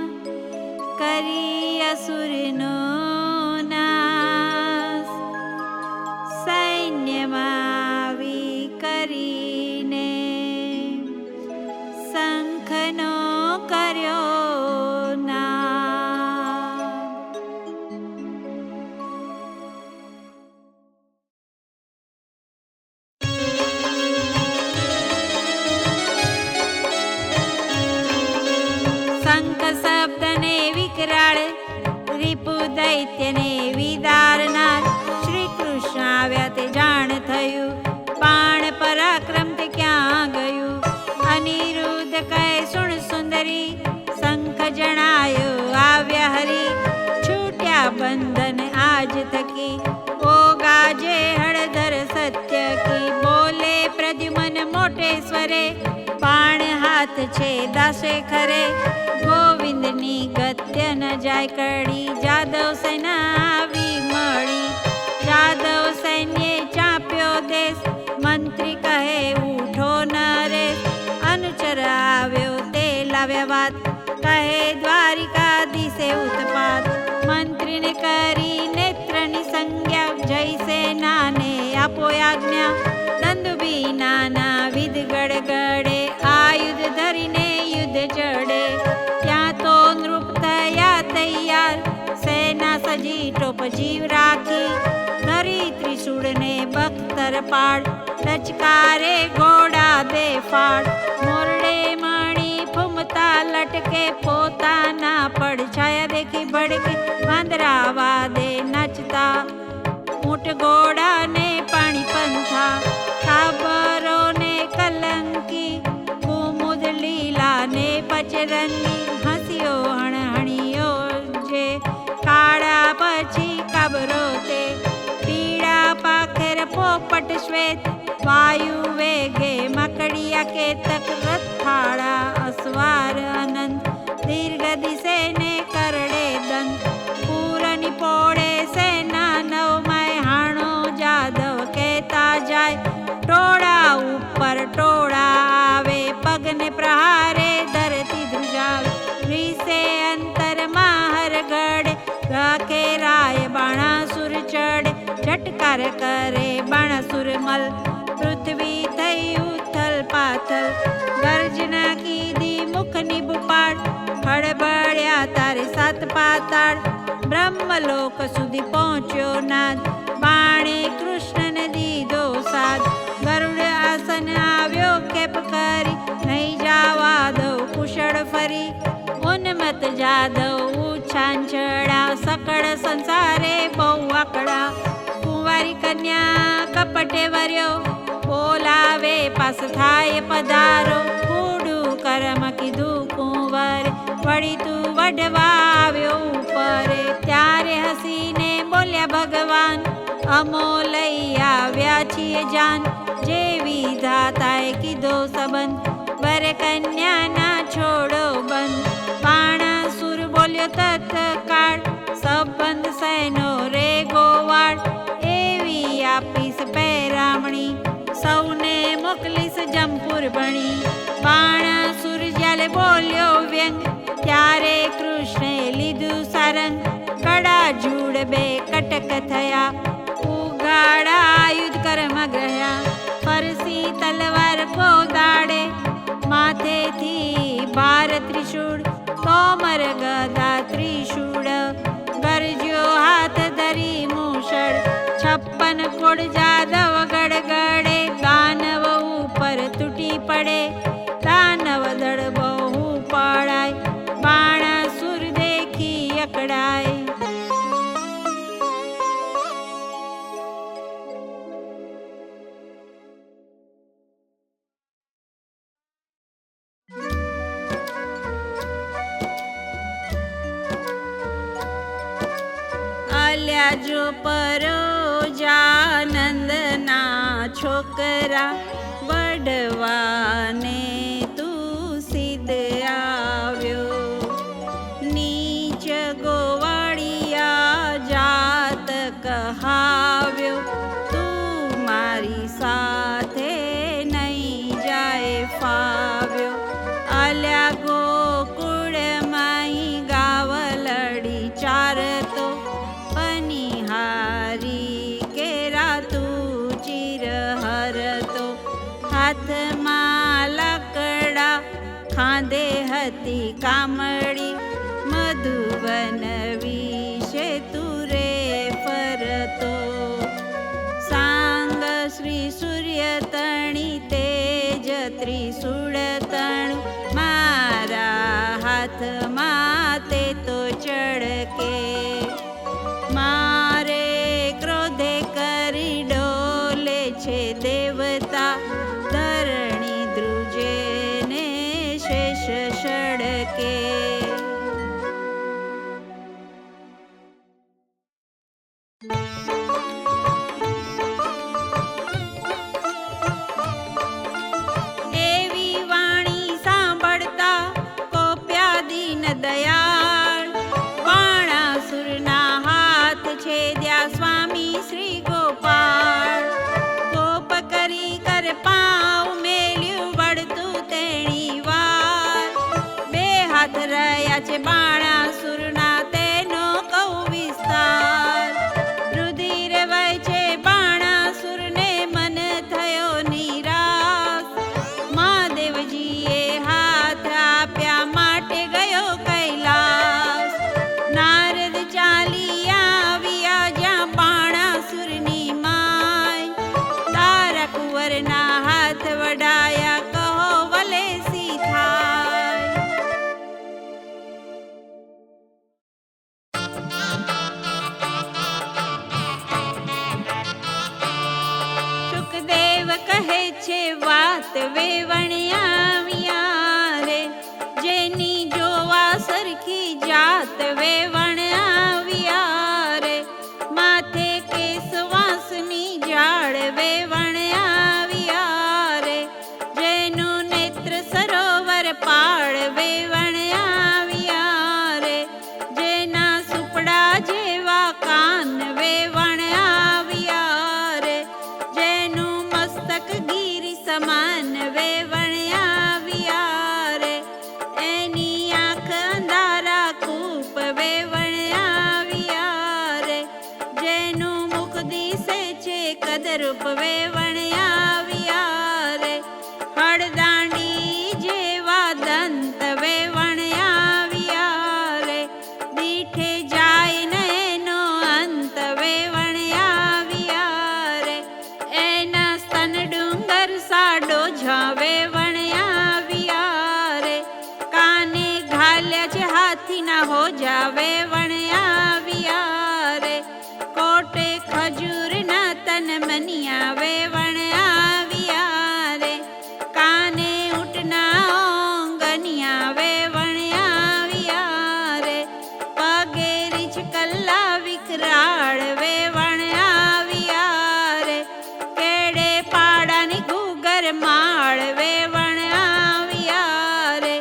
A: કરી અસુરનો નાશ. સૈન્યમાં આવી કરીને શંખનો કર્યો નાદ. શંખ શબ્દને વિકરાળ, રીપુ દૈત્યને વિદારનાર. શ્રી કૃષ્ણ આવ્યા તે જાણ થયું, બાણ પરાક્રમ તે ક્યાં ગયું. અનિરુદ્ધ કહે સુણ સુંદરી, શંખ જણાયો આવ્યા હરી. છૂટ્યા બંધન આજ થકી, ઓ ગાજે હળધર સત્ય કી. બોલે પ્રદ્યુમન મોટે સ્વરે, બાણ હાથ છે દાસે ખરે. ગોવિંદની ગત્ય ન જાય કડી, જાદવ સેના આવી મળી. જાદવ સૈન્યે ચાપ્યો દેશ, મંત્રી કહે ઉઠો નરેશ. અનુચર આવ્યો તે લાવ્યા વાત, કહે દ્વારિકાધીશે ઉત્પાત. મંત્રીને કરી નેત્રની સંજ્ઞા, જય સેનાને આપો આજ્ઞા. દંદુભી નાના વિધ ગડગડે, આયુધ ધરીને યુદ્ધ ચડે. ત્યાં તો નૃપ થયા તૈયાર, સેના સજી ટોપ જીવ રાખી. ધરી ત્રિશૂળને બખ્તર પાડ, લચકારે ઘોડા બે ફાડ. મોરડે મણી ફૂમતા લટકે, પોતાના પડછાયા દેખી ભડકે. વાંદરા વાદે નચતા, ઊંટ ઘોડાને પાણી પંથા. ખાબરો ને કલંકી, કુમુદ લીલા ને પચરંગી. હસીઓ હણહણીઓ જે, કાળા પછી કાબરો તે. પીળા પાખેર પોપટ શ્વેત, વાયુ વેગે મકડિયા કેતક. રથાળા અસવાર અનંત, દીર્ઘ દિશે ને કરડે દંત. પૂરની પોળે સેના નવમય, હાણો જાદવ કહેતા જાય. ટોળા ઉપર ટોળા આવે, પગને પ્રહારે ધરતી ધ્રુજાવે. રીસે અંતરમાં હરગડે, રાખે રાય બાણાસુર ચડે. ઝટકાર કરે બાણાસુર મલ, પૃથ્વી થઈ ઉથલ પાથલ. ગર્જના કીધી મુખ નિબુપાડ, હળબળ્યા તારે સાત પાતાળ. બ્રહ્મલોક સુધી પહોંચ્યો નાદ, બાણે કૃષ્ણને દીધો સાદ. ગરુડ આસન આવ્યો કેપ કરી, નહીં જાવા દઉં કુશળ ફરી. ઉન્મત જાદવ ઉછાન ચડા, સકળ સંસારે બહુ આકડા. કુંવારી કન્યા કપટે વર્યો, બોલાવે પાસ થાય પધારો. કૂડું કર્મ કીધું કુંવર, વળી તું વઢવા આવ્યો ઉપર. ત્યારે હસીને બોલ્યા ભગવાન, અમો લઈ આવ્યા છીએ જાન. જેવી ધાતાએ કીધો સંબંધ, વર કન્યાના છોડો બંધ. બાણાસુર બોલ્યો તત્કાળ, સંબંધ સૈનો રે ગોવાળ. એવી આપીશ પેરામણી, સૌને મોકલીશ જમપુર બણી. બાણાસુર જ્યારે બોલ્યો વ્યંગ, ત્યારે કૃષ્ણે લીધું સારંગ. કડા જૂડ બે કટક થયા, ઉગાડા આયુધ કર્મ ગ્રહ્યા. ફરસી તલવાર કોદાડે, માથેથી ભાર ત્રિશૂળ. તોમર ગદા ત્રિશૂળ, ગરજ્યો હાથ ધરી મૂષળ. 56 કોડ જાદવ ગડગડે, દાનવ ઉપર તૂટી પડે. દાનવ દળ બહુ પડાય, બાણાસુર દેખી અકળાય. જાય. આલ્યા જો પરોજાનંદના છોકરા, વડવાને તું સિદ્ધ આવ્યો. નીચ ગોવાળિયા જાત કહાવ્યો, તું મારી સાથે નહીં જાય ફાવ્યો. આલ્યા ગોકુળ માઈ ગાવલડી ચારતો, પનિહારી કેરા તું ચિર હરતો. હાથમાં લાકડા ખાંદે હતી કામળી, મધુવન વિશે તું રે ફરતો. સાંગ શ્રી સૂર્ય તણી તેજ ત્રિશૂળ તણું, મારા હાથમાં તે તો ચડકે. મારે ક્રોધે કરી ડોલે છે દેવતા, ધરણી ધ્રુજે ને શેષ સડકે. એવી વાણી સાંભળતા કોપ્યા દીન દયાળ, બાણાસુરના હાથ છેદ્યા સ્વામી શ્રી ગોપાળ. ગોપ કરી કર પાવ મેલ્યું વળતું તેણી વાર, બે હાથ રહ્યા છે બાણાસુરના તેનો કહું વિસ્તાર. રુધિર વહે છે બાણાસુરને મન થયો નિરાશ, મહાદેવજીએ હાથ આપ્યા માટે ગયો કૈલાસ. નારદ ચાલી આવ્યા જ્યાં બાણાસુરની માય, તારા કુંવરના હાથ વડાયા કહો વલેસી થાય. સુખદેવ કહે છે વાત વેવણ્યાવ્યા રે, જેની જોવા સરખી જાત વેવણ્યાવ્યા રે. માથે કેસવાસની જાળ વેવણ્યાવ્યા રે, જેનું નેત્ર સરોવર પાળ વેવણ્યાવ્યા રે. જેના સુપડા જેવા કાન વેવણ્યાવ્યા રે, જેનું મસ્તક ગીરી સમાન વેવણ્યાવ્યા રે. એની આંખ અંધારા કૂપ વેવણ્યાવ્યા રે, જેનું મુખ દિશે છે કદરૂપ વેવણ્યાવ્યા રે. હળદાંડી જેવા દંત વેવણ્યાવ્યા રે, દીઠે જાય ન એનો અંત વેવણ્યાવ્યા રે. એના સ્તન ડુંગર સાડો ઝા વેવણ્યાવ્યા રે, કાને ઘાલ્યા છે હાથીના હોજા વેવણ્યાવ્યા રે. કોટે ખજૂરના તન મનિયા વેવણ્યાવ્યા રે, કાને ઊંટના ઓંગનિયા વેવણ્યાવ્યા રે. પગે રીછ કલ્લા વિકરાળ વેવણ્યાવ્યા રે, કેડે પાડાની ઘૂગર માળ વેવણ્યાવ્યા રે.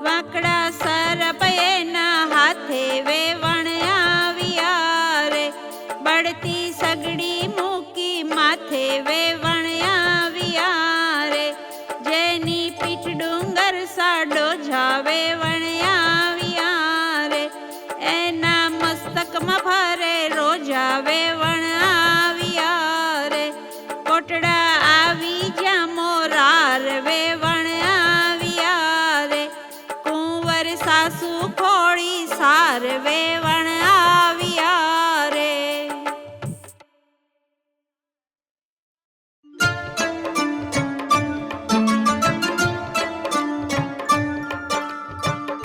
A: વાંકડા સરપ એના હાથે વેવણ્યાવ્યા રે, બળતી સગડી મૂકી માથે વેવણ્યાવ્યા રે. જેની પીઠ ડુંગર સાડો ઝા વેવણ્યાવ્યા રે, એના મસ્તકમાં ભરે રોજા વેવણ્યાવ્યા રે. કોટડા આવી જ્યાં મોરાર વેવણ્યાવ્યા રે, કુંવર સાસુ ખોળી સાર વેવણ્યાવ્યા રે.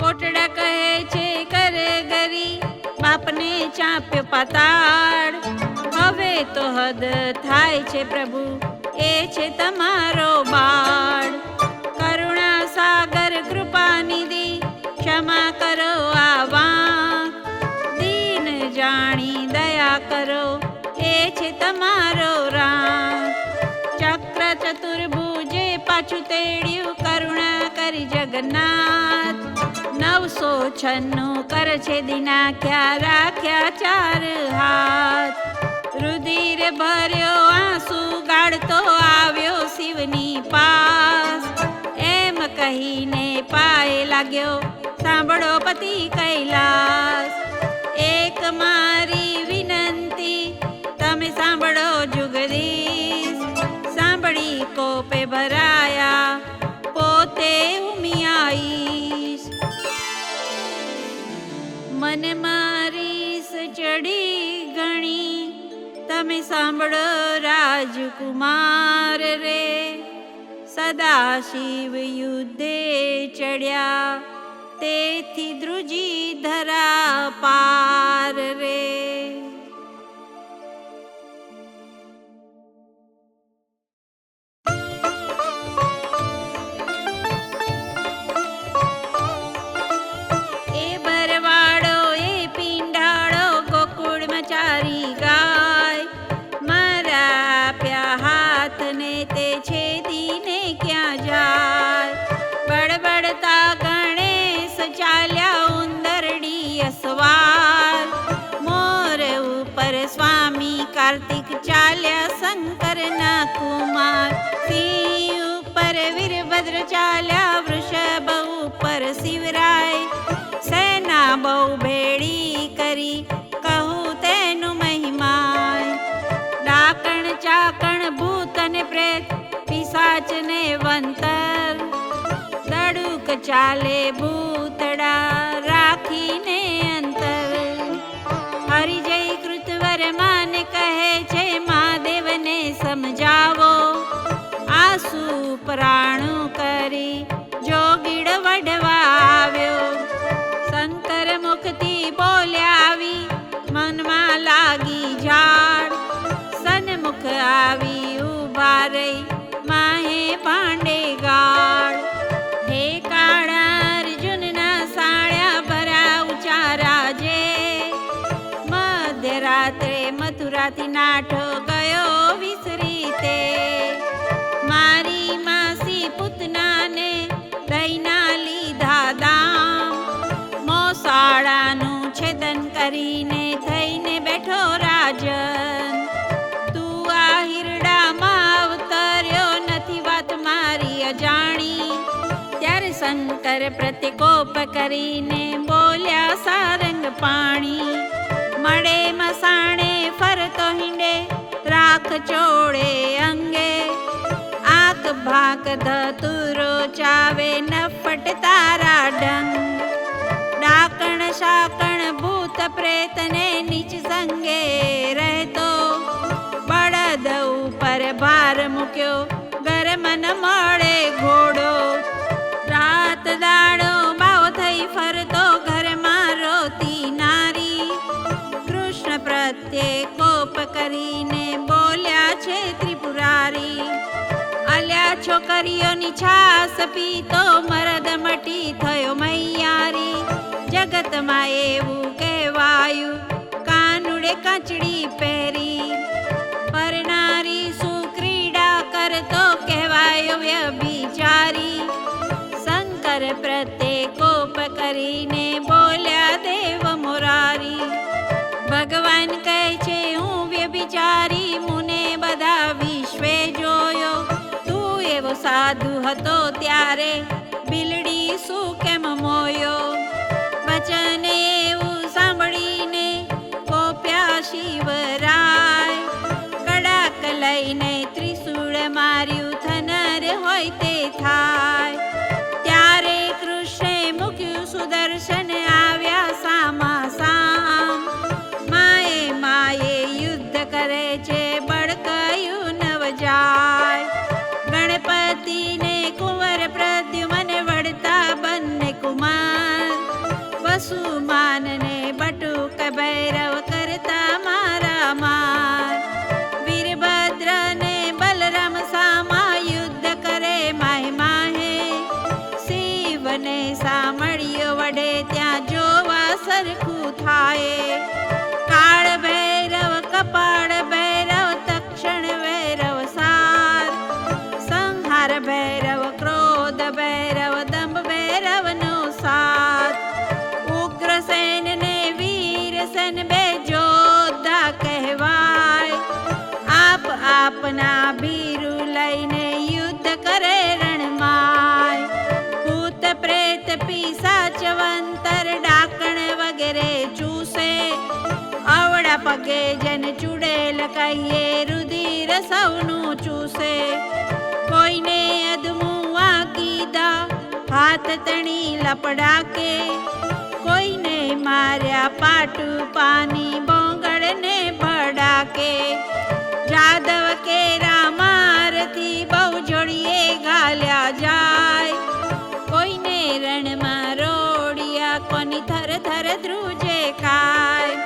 A: કોટડા કહે છે કર ગરી, બાપ ને ચાપ્યો પાતાળ. હવે તો હદ થાય છે પ્રભુ, એ છે તમારો બાળ. કરુણા સાગર કૃપા નિધિ, ક્ષમા કરો આ વાંક. દીન જાણી દયા કરો, એ છે તમારો રામ. ચક્ર ચતુર્ભુજે પાછું તેડ્યું, કરુણા કરી જગન્નાથ. 996 કર છે દિનાખ્યા, રાખ્યા 4 હાથ. રુધિર ભર્યો આંસુ ગાળતો આવ્યો શિવની પાસ. એમ કહીને પાએ લાગ્યો, સાંભળો પતિ કૈલાસ. એક મારી વિનંતી તમે સાંભળો જુગદીશ. સાંભળી કોપે ભરાયા, પોતે ઉમી આઈશ. મન મારી ચડી ગણી, તમે સાંભળો રાજકુમાર રે. સદાશિવ યુદ્ધે ચડ્યા, તેથી ધ્રુજી ધરા પાર રે. એ ભરવાડો એ પીંડાળો, ગોકુળમાં ચારી ગાય. મારા આપ્યા હાથને તે છેદીને ક્યાં જાય. બડબડતા ગણેશ ચાલ્યા ઉંદરડી અસવાર. મોર ઉપર સ્વામી કાર્તિક ચાલ્યા શંકરના કુમાર. સિંહ ઉપર વીરભદ્ર ચાલ્યા, વૃષભ ઉપર શિવરાય. સેના બહુ ભેળી કરી, કહું તેનું મહિમાય. ડાકણ ચાકણ ભૂત અને પ્રેત, પિશાચ ને વંતર. દડુક ચાલે ભૂતડા, રાખીને અંતર. હરિજય કૃતવર માને કહે છે, મહાદેવને સમજાવો. આસુ પ્રાણું કરી જોગીડ વઢવા આવ્યો. શંકર મુખથી બોલ્યા આવી, મનમાં લાગી ઝાડ. સન્મુખ આવી ઉભા રહી, માહે ભાંડે ગાળ. હે કાળા અર્જુનના સાળ્યા, ભરા ઊંચા રાજે. મધ્યરાત્રે મથુરાથી નાઠો ગયો વિસરી તે. મારી માસી પૂતનાને દઈના લીધા દામ. મોસાળાનું છેદન કરીને થઈને બેઠો રાજન. તું આ હિરડામાં અવતર્યો, નથી વાત મારી અજાણી. ત્યારે શંકર પ્રતિકોપ કરીને બોલ્યા સારંગ પાણી. મળે મસાણે ફરતો હિંડે, રાખ ચોળે અંગે. આક ભાક ધતુરો ચાવે, નફટ તારા ડંગ. ડાકણ શાકણ ભૂત પ્રેતને નીચ સંગે રહેતો. બળદ ઉપર ભાર મૂક્યો, ઘર મન મળે ઘોડો. રાત દાડો બાવો થઈ ફરતો, ઘરમાં રોતી નારી. કૃષ્ણ પ્રત્યે કોપ કરીને બોલ્યા છે ત્રિપુરારી. અલ્યા છોકરીઓની છાસ પીતો, મરદ મટી થયો મૈયારી. જગતમાં એવું કહેવાયું, કાનુડે કાચડી પહેરી. પરનારી સુક્રીડા કરતો, કહેવાયો વ્યભિચારી. શંકર પ્રત્યે કોપ કરીને બોલ્યા દેવ મોરારી. ભગવાન કહે છે હું વ્યભિચારી, મુને બધા વિશ્વે જોયો. તું એવો સાધુ હતો ત્યારે, બિલડી શું કેમ મોયો. વચન એવું સાંભળીને કોપ્યા શિવરાય. કડાક લઈને ત્રિશૂળ માર્યું, થનર હોય તે થાય. ત્યારે કૃષ્ણે મૂક્યું સુદર્શન, આવ્યા સામા સામ. માએ માએ યુદ્ધ કરે છે, બળકયું નવ જાય. ગણપતિને કુંવર પ્રદ્યુમન વળતા બંને કિશન બે જોધા કહેવાય. આપ આપના ભીરું લઈને યુદ્ધ કરે રણમાય. ભૂત પ્રેત પિશાચ વંતર ડાકણ વગેરે ચૂસે. આવડા પગે જન ચૂડેલ કહીએ રુધિર સૌનું ચૂસે. કોઈને અધમુઆ કીધા હાથ તણી લપડાકે. કોઈને માર્યા પાટું પાની બોંગળને ભડાકે. જાદવ કેરા મારથી બહુ જોડીએ ગાલ્યા જાય. કોઈને રણમાં રોડિયા કોની થર થર ધ્રુજે ખાય.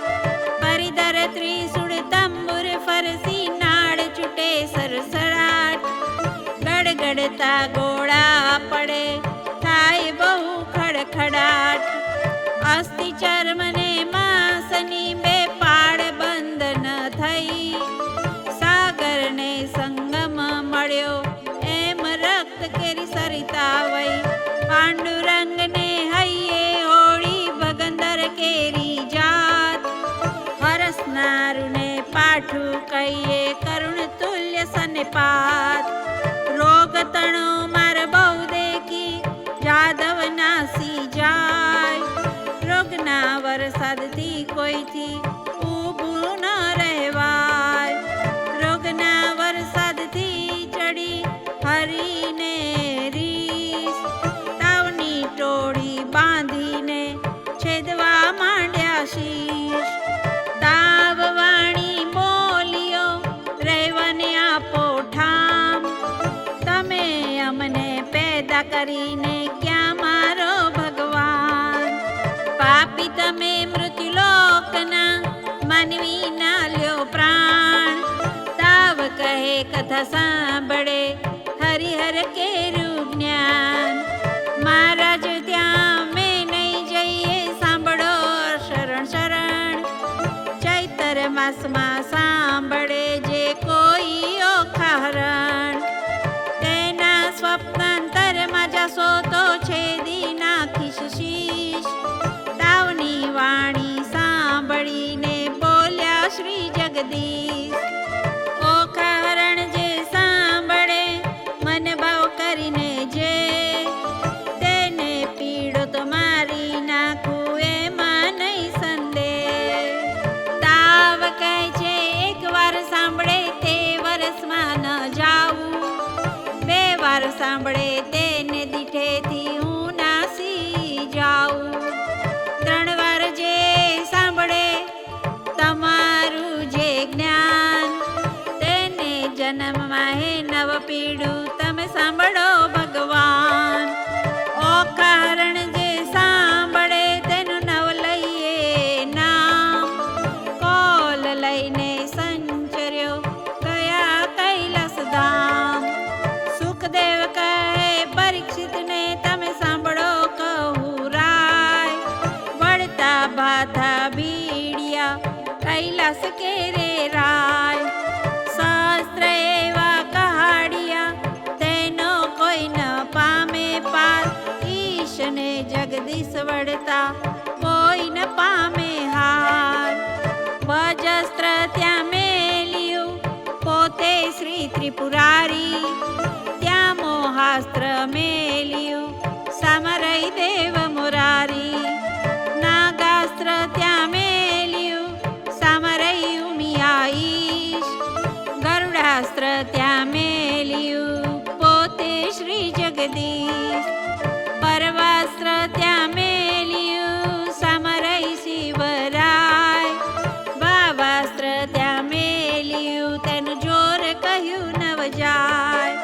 A: પરિધર ત્રિશુળ તંબુર ફરસી નાળ છૂટે સરસરાટ. ગડગડતા ગોળા પડે થાય બહુ ખડખડાટ. અસ્થિ ચર્મને માંસની બે પાડ બંધ ન થઈ. સાગરને સંગમ મળ્યો એમ રક્ત કેરી સરિતા વઈ. પાંડુરંગને હૈયે હોળી ભગંદર કેરી જાત. હરસનારુને પાઠું કહીએ કરુણ તુલ્ય સનપાત. રોગ તણો માર બહુ દેખી જાદવ નાસી જાય. રોગના વરસાદથી કોઈથી ઊભું ન રહેવાય. રોગના વરસાદથી ચડી હરીને રીસ. તાવની ટોળી બાંધીને છેદવા માંડ્યા શીશ. તાવ વાણી બોલ્યો રહેવાને આપો ઠામ. તમે અમને પેદા કરીને ક્યાં મારો ભગવાન. પાપી તમે મૃત્યુલોકના માનવી ના લ્યો પ્રાણ. તાવ કહે કથા સાંભળે હરિહર કેરું જ્ઞાન. મહારાજ ત્યાં મેં નહીં જઈએ સાંભળો શરણ શરણ. ચૈતર માસમાં સાંભળે જે કોઈ ઓખા હરણ. તેના સ્વપ્નાંતરમાં જશો તો છેદી નાખીશ શીશ. તાવની વાણી સાંભળીને બોલ્યા શ્રી જગદીશ. ઓખા હરણ જે સાંભળે મન ભાવ કરીને જે. તેને પીડો તો મારી નાખું એમાં નહીં સંદેહ. તાવ કહે છે એકવાર સાંભળે તે વર્ષમાં ન જાવું. બે વાર સાંભળે તેને દીઠેથી હું નાસી જાઉં. ત્રણ વાર જે સાંભળે તમારું જે જ્ઞાન. તેને જન્મમાં હે નવ પીડું તમે સાંભળો ભગવાન. ઓખા હરણ જે સાંભળે તેનું નવ લઈએ નામ. કોલ લઈને સંચર્યો ગયા કૈલાસ ધામ. સુખદેવ કહે પરીક્ષિતને તમે સાંભળો કહું રાય. વળતા બાધા ભીડિયા કૈલાસ કેરે રાય. શાસ્ત્ર એવા કહાડિયા તેનો કોઈ ન પામે પાર. ઈશને જગદીશ વળતા કોઈ ન પામે હાર. વજસ્ત્ર ત્યાં મેલ્યું પોતે શ્રી ત્રિપુરારી. ત્યાં મોહાસ્ત્ર મેલ્યું સમરઈ દેવ મુરારી. નાગાસ્ત્ર ત્યાં મેલ્યું સમરઈ ઉમિયાઈશ. ગરુડાસ્ત્ર ત્યાં મેલ્યું પોતે શ્રી જગદીશ. પરવાસ્ત્ર ત્યાં મેલ્યું સમરઈ શિવરાય. ભાવાસ્ત્ર ત્યાં મેલ્યું તેનું જોર કહ્યું નવ જાય.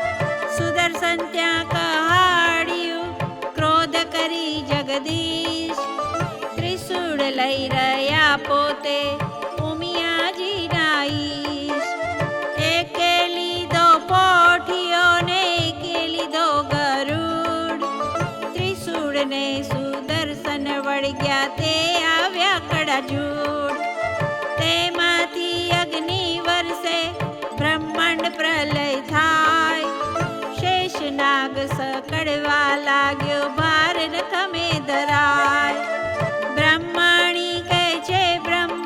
A: સુદર્શન ત્યાં કહાડ્યું ક્રોધ કરી જગદીશ. ત્રિશૂળ લઈ રહ્યા પોતે ઉમિયાજી ના ઈશ. એકે લીધો પોઠિયો ને એકે લીધો ગરુડ. ત્રિશૂળને સુદર્શન વળગ્યા તે આવ્યા કડાજૂડ. તેમાંથી અગ્નિ વર્ષે બ્રહ્માંડ પ્રલય થાય. શેષનાગ સકડવા લાગ્યો ભાર નખમે ધરાય. બ્રહ્માણી કહે છે બ્રહ્મ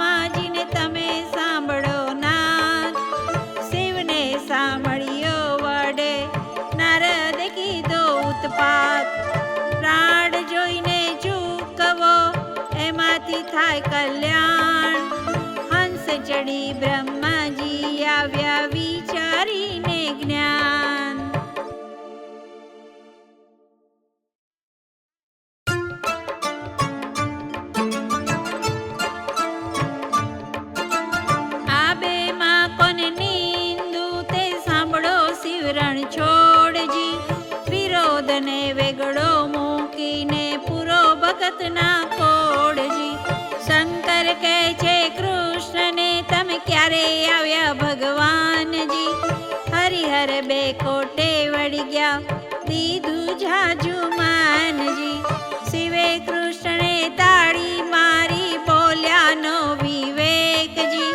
A: થાય કલ્યાણ. હંસ ચડી બ્રહ્માજી આવ્યા વિચારીને જ્ઞાન. આ બેમાં કોને નિંદુ તે સાંભળો શિવરણ છોડજી. વિરોધને વેગળો મૂકીને પૂરો ભગતના કોડજી. શંકર કહે છે કૃષ્ણને તમે ક્યારે આવ્યા ભગવાનજી. હરિહર બે કોટે વળી ગયા દીધું જાજુ માનજી. શિવે કૃષ્ણને તાળી મારી બોલ્યા નો વિવેકજી.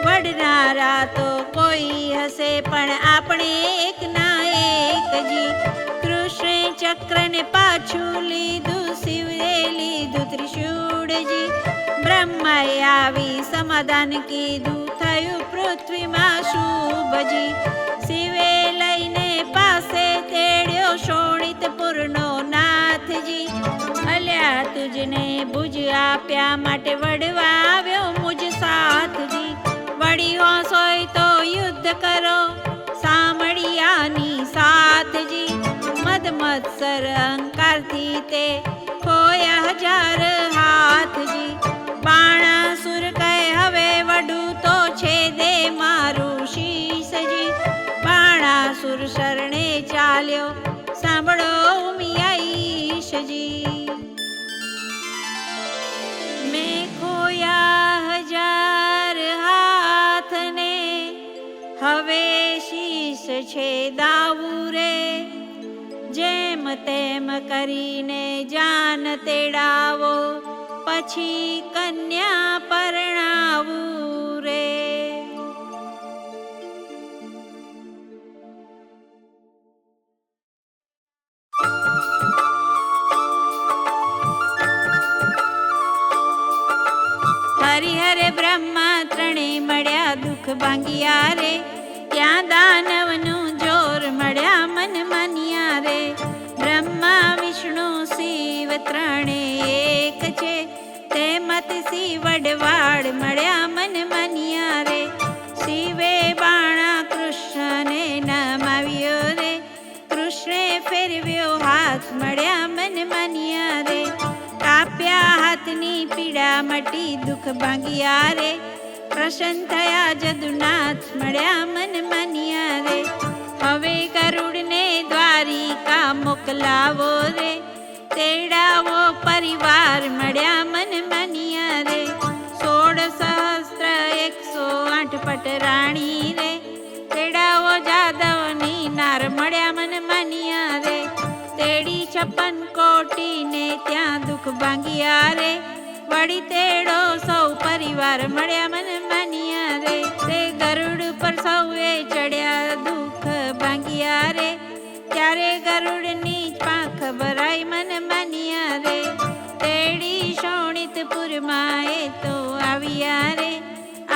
A: વડનારા તો કોઈ હશે પણ આપણે એકના એકજી. કૃષ્ણે ચક્રને પાછું લીધું શિવે લીધું ત્રિશૂળજી. બ્રહ્માએ આવી સમાધાન કીધું થયું પૃથ્વીમાં શુભજી. શિવે લઈને પાસે તેડ્યો શોણિતપુરનો નાથજી. અલ્યા તુજને ભુજ આપ્યા માટે વડવા આવ્યો મુજ સાથજી. વળી હોંસોય તો યુદ્ધ કરો સામળિયાની સાથજી. મદમત્સર અહંકારથી તે ખોયા 1000 હાથજી. બાણાસુર કહે હવે વડું તો છેદે મારું શીશજી. બાણાસુર શરણે ચાલ્યો સાંભળો ઉમિયાઈશજી. મેં ખોયા 1000 હાથને હવે શીશ છેદાવું રે. જેમ તેમ કરીને જાન તેડાવો પછી કન્યા પરણાવું રે. હરિહરે બ્રહ્મા ત્રણે મળ્યા દુઃખ ભાંગ્યા રે. ત્યાં દાનવનું જોર મળ્યા મન માન્યા રે. બ્રહ્મા વિષ્ણુ શિવ ત્રણે એક છે તેમાંથી શિવ વડવાડ મળ્યા મન માન્યા રે. શિવે બાણા કૃષ્ણને નમાવ્યો રે. કૃષ્ણે ફેરવ્યો હાથ મળ્યા મન માન્યા રે. કાપ્યા હાથની પીડા મટી દુઃખ ભાંગ્યા રે. પ્રસન્ન થયા જદુનાથ મળ્યા મન માન્યા રે. હવે ગરુડને દ્વારિકા મોકલાવો રે. તેડાવો પરિવાર મળ્યા મન માન્યા રે. 16,108 પટરાણી રે. તેડાવો જાદવની નાર મળ્યા મન માન્યા રે. તેડી 56 કોટીને ત્યાં દુઃખ ભાંગ્યા રે. વળી તેડો સૌ પરિવાર મળ્યા મન માન્યા રે. તે ગરુડ પર સૌએ ચડ્યા દુઃખ ભાંગ્યા રે. ત્યારે ગરુડની પાંખ ભરાઈ મન માન્યા રે. તેડી શોણિતપુરમાં એ તો આવ્યા રે.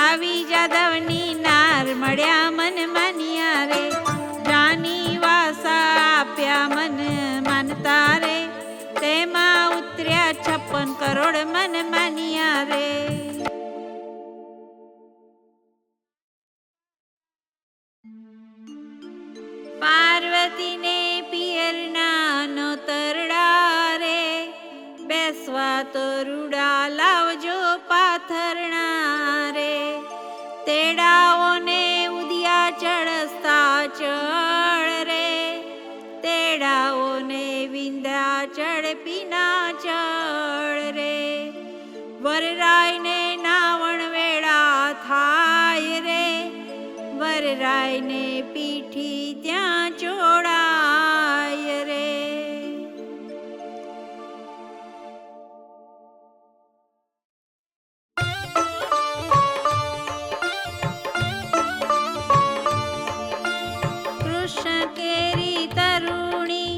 A: આવી જાદવની નાર મળ્યા મન માન્યા રે. જાની વાસા આપ્યા મન માનતા રે. તેમાં ઉતર્યા 56 કરોડ મન માન્યા રે. પાર્વતીને પિયરના નો તરડા રે. બેસવા તો રૂડા લાવજો પાથરણા રે. તેડાઓને ઉદિયા ચડસ્તા ચળ રે. તેડાઓને વિંધ્યાચળ પીના ચળ રે. વરરાયને નાવણ વેળા થાય રે. વરરાયને પીઠી ત્યાં ચોડાય રે. કૃષ્ણ કેરી તરુણી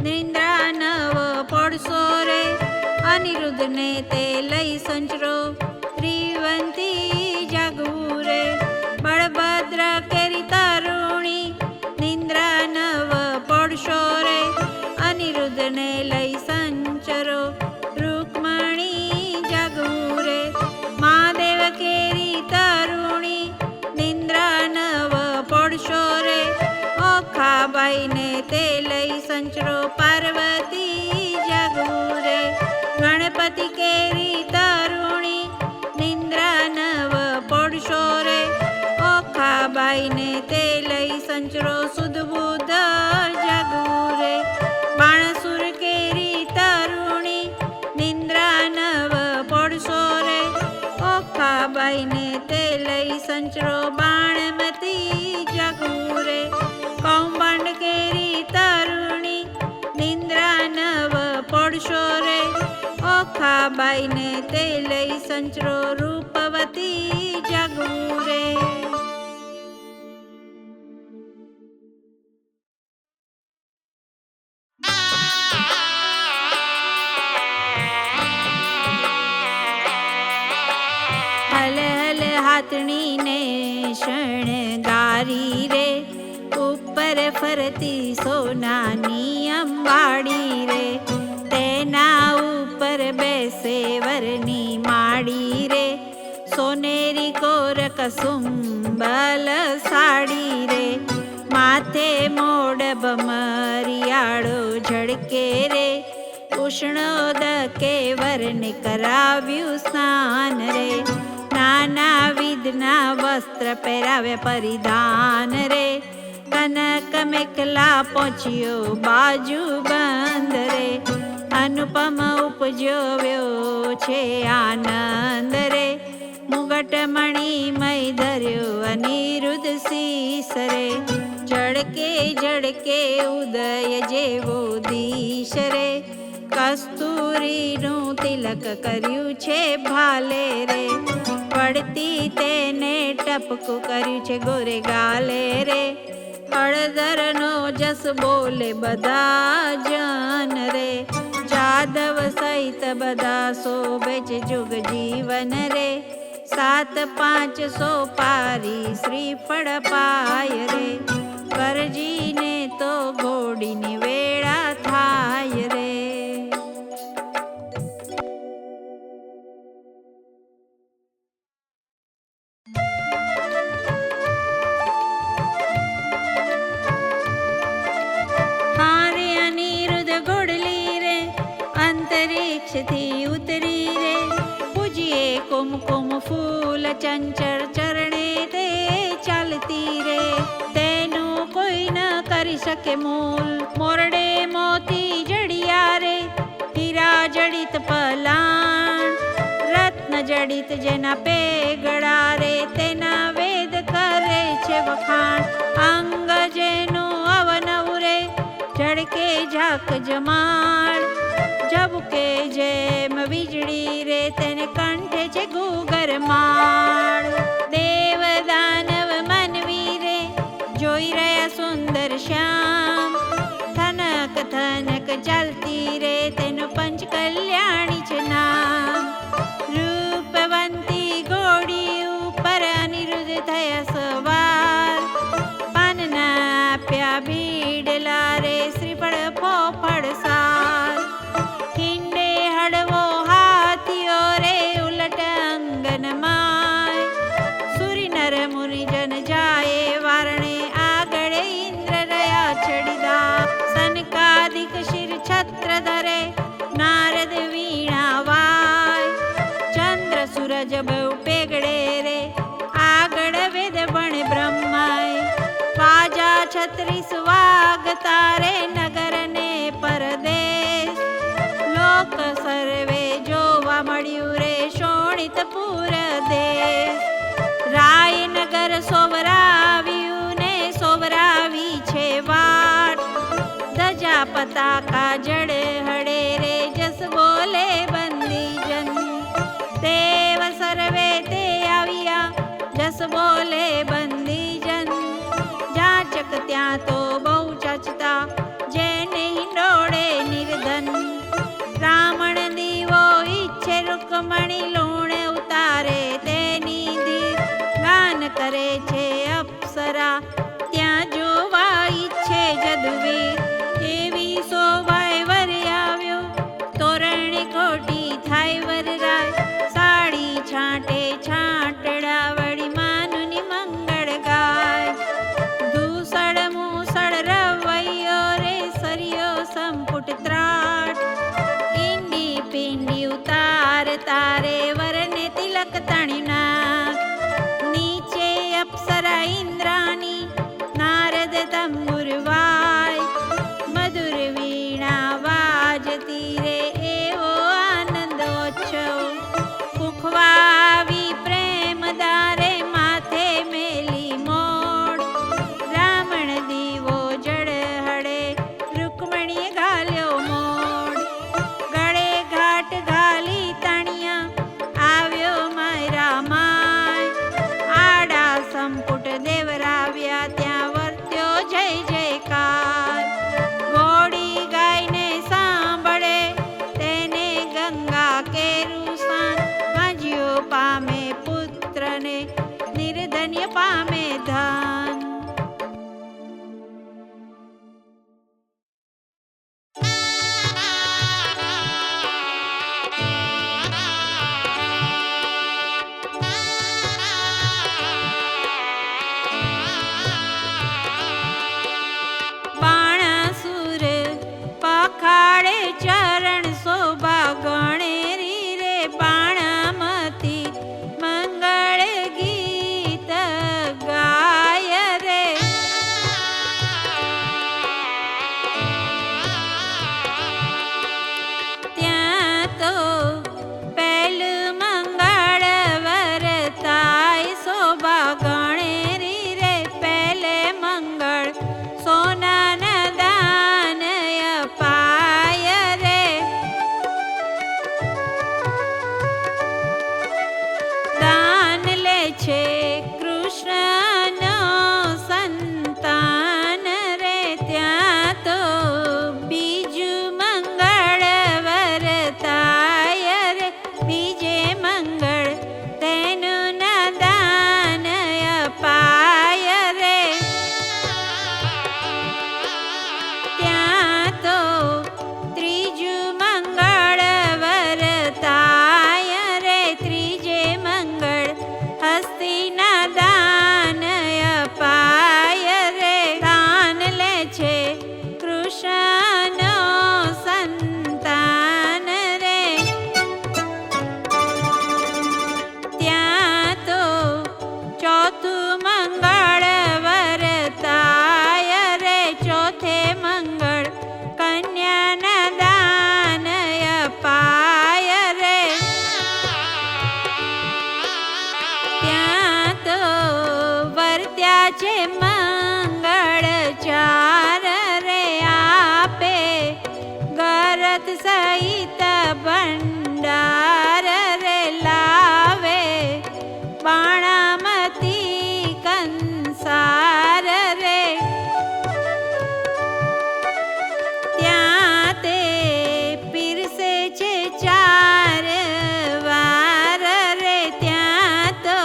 A: નિંદ્રા નવ પડશો રે. અનિરુદ્ધને તે લઈ સંચરો ત્રિવંતી જાગવું રે. બળભદ્ર કેરી તરુણી નિંદ્રા નવ પડશો રે. અનિરુદ્ધને લઈ સંચરો રૂકમણી જાગવું રે. તે લઈ સંચરો પાર્વતી જાગવું રે. ગણપતિ કેરી તરુણી નિંદ્રા નવ પડશો રે. ઓખાબાઈને તે લઈ સંચરો સુધ બુધ જાગવું રે. બાણસુર કેરી તરુણી નિંદ્રા નવ પડશો રે. ઓખાબાઈને તે લઈ સંચરો બાણમતી જાગવું રે. કૌભાંડ કેરી તરુણી નિંદ્રા નવ પડશો રે. ઓખાબાઈને તે લઈ સંચરો રૂપવતી જાગવું રે. હલ હલ હાથણીને શણગારી રે. ઉપર ફરતી સોનાની અંબાડી રે. તેના ઉપર બેસે વરની માડી રે. સોનેરી કોરક સુંબલ સાડી રે. માથે મોડ ભમરિયાળો ઝળકે રે. ઉષ્ણોદકે વરને કરાવ્યું સ્નાન રે. નાના વિધના વસ્ત્ર પહેરાવે પરિધાન રે. કનક મેખલા પહોંચ્યો બાજુ બંધ રે. અનુપમ ઉપજવ્યો છે આનંદ રે. મુગટ મણિમય ધર્યો અનિરુદ્ધ શીશ રે. જડકે જડકે ઉદય જેવો દીશ રે. કસ્તુરીનું તિલક કર્યું છે ભાલે રે. પડતી તેને ટપકું કર્યું છે ગોરે ગાલે રે. હળદરનો જસ બોલે બધા જન રે. જાદવ સહિત બધા શોભે છે જુગ જીવન રે. 7-5 પારી શ્રીફળ પાય રે. કરજીને તો ઘોડીની વેળા થાય રે. અંતરિક્ષથી ઉતરી રે. પૂજીએ કુમકુમ ફૂલ ચંચળ ચરણે તે ચાલતી રે. તેનું કોઈ ન કરી શકે મૂલ. મોરડે મોતી જડિયા રે. હીરા જડિત પલાણ રત્ન જડિત જેના પેગડા રે. તેના વેદ કરે છે વખાણ. અંગ જેનું અવનવું રે. ઝળકે ઝાક જમાડ. ઝબુકે જેમ વીજળી રે. તેને કંઠે છે ગુગર માળ. દેવ દાનવ માનવી રે. જોઈ રહ્યા સુંદર શ્યામ. થનક થનક ચાલતી રે. તેનું પંચ કલ્યાણી છે નામ. રૂપવંતી ઘોડી ઉપર અનિરુદ્ધ થયા સવાર. પાનના આપ્યા ભીડલા રે. શ્રીફળ ફોફળ સાર. ખીંડે હળવો હાથીઓ રે. ઉલટ અંગન માય. સુરી નર મુનિજન જાય વારણે. આગળ ઇન્દ્ર રહ્યા છડીદા. સનકાદિક શિર છત્ર ધરે. નારદ વીણા વાય. ચંદ્ર સૂરજ બહુ પેગડે રે. આગળ વેદ ભણે બ્રહ્માય. વાજા 36 વાગતા રે. નગરને પરદેશ. લોક સર્વે જોવા મળ્યું રે. શોણિતપુર દેશ. રાયનગર સોવરાવ્યું ને. સોવરાવી છે વાટ. ધજા પતાકા જડ હડે રે. જસ બોલે બંદીજન. દેવ સર્વે તે આવ્યા. જસ બોલે બંદીજન. જાચક ત્યાં તો બહુ ચાચતા. જેને હિંડોળે નિર્ધન. રાવણ દીવો ઈચ્છે રૂકમણી લૂણ ઉતારે તેની ધીર. ગાન કરે છે અપ્સરા. ત્યાં જોવા ઈચ્છે જદુવીર. એવી શોભાય વર આવ્યો. તોરણે ખોટી થાય વરરાય. સાડી છાંટે છાંટડા વળી માનુની મંગળ ગાય. ધૂસળ મૂસળ રવૈયો જાણ્યું નાક. નીચે અપ્સરા ઇન્દ્રાની નારદ તંબુર વાય. મધુર વીણા વાજતી રે એવો આનંદોત્સવ. કુખવાવી પ્રેમ દારે માથે મેલી મોડ. રાવણ દીવો જળ હળે રૂકમણીએ ઘાલ્યો મોડ. ગળે ઘાટ ઘાલી તણિયા આવ્યો માયરા માય. આડા સંપુટ દેવરાવ્યા ત્યાં વર્ત્યો જય જયકાર. ઘોડી ગાયને સાંભળે તેને ગંગા કેરું સાન. માજીઓ પામે પુત્રને નિર્ધન્ય પામે ધન. બાણાસુર પખાડે ચરણ શોભા ગણેરી રે. બાણામતી મંગળ ગીત ગાય રે. ત્યાં તો પહેલું મંગળ વરતાય શોભા ગણેરી રે. પહેલે મંગળ સોનાના દાન અપાય રે. દાન લે છે કૃષ્ણનો સંતાન રે. ત્યાં તો બીજું મંગળ વરતાય રે. બીજે મંગળ તેનું ના દાન અપાય રે. ત્યાં તો ત્રીજું મંગળ વરતાય રે. ત્રીજે મંગળ હસ્તીના દાન અપાય રે. દાન લે છે કૃષ્ણનો સંતાન રે. ત્યાં તો ચોથું મંગળ વરતાય રે. ચોથે મંગળ કન્યાના દાન અપાય રે. ત્યાં તો વર્ત્યા છે મંગળ ચાર રે. આપે ગરત સહિત ભંડાર રે. લાવે બાણામતી કંસાર રે. ત્યાં તે પીરસે છે ચાર વાર રે. ત્યાં તો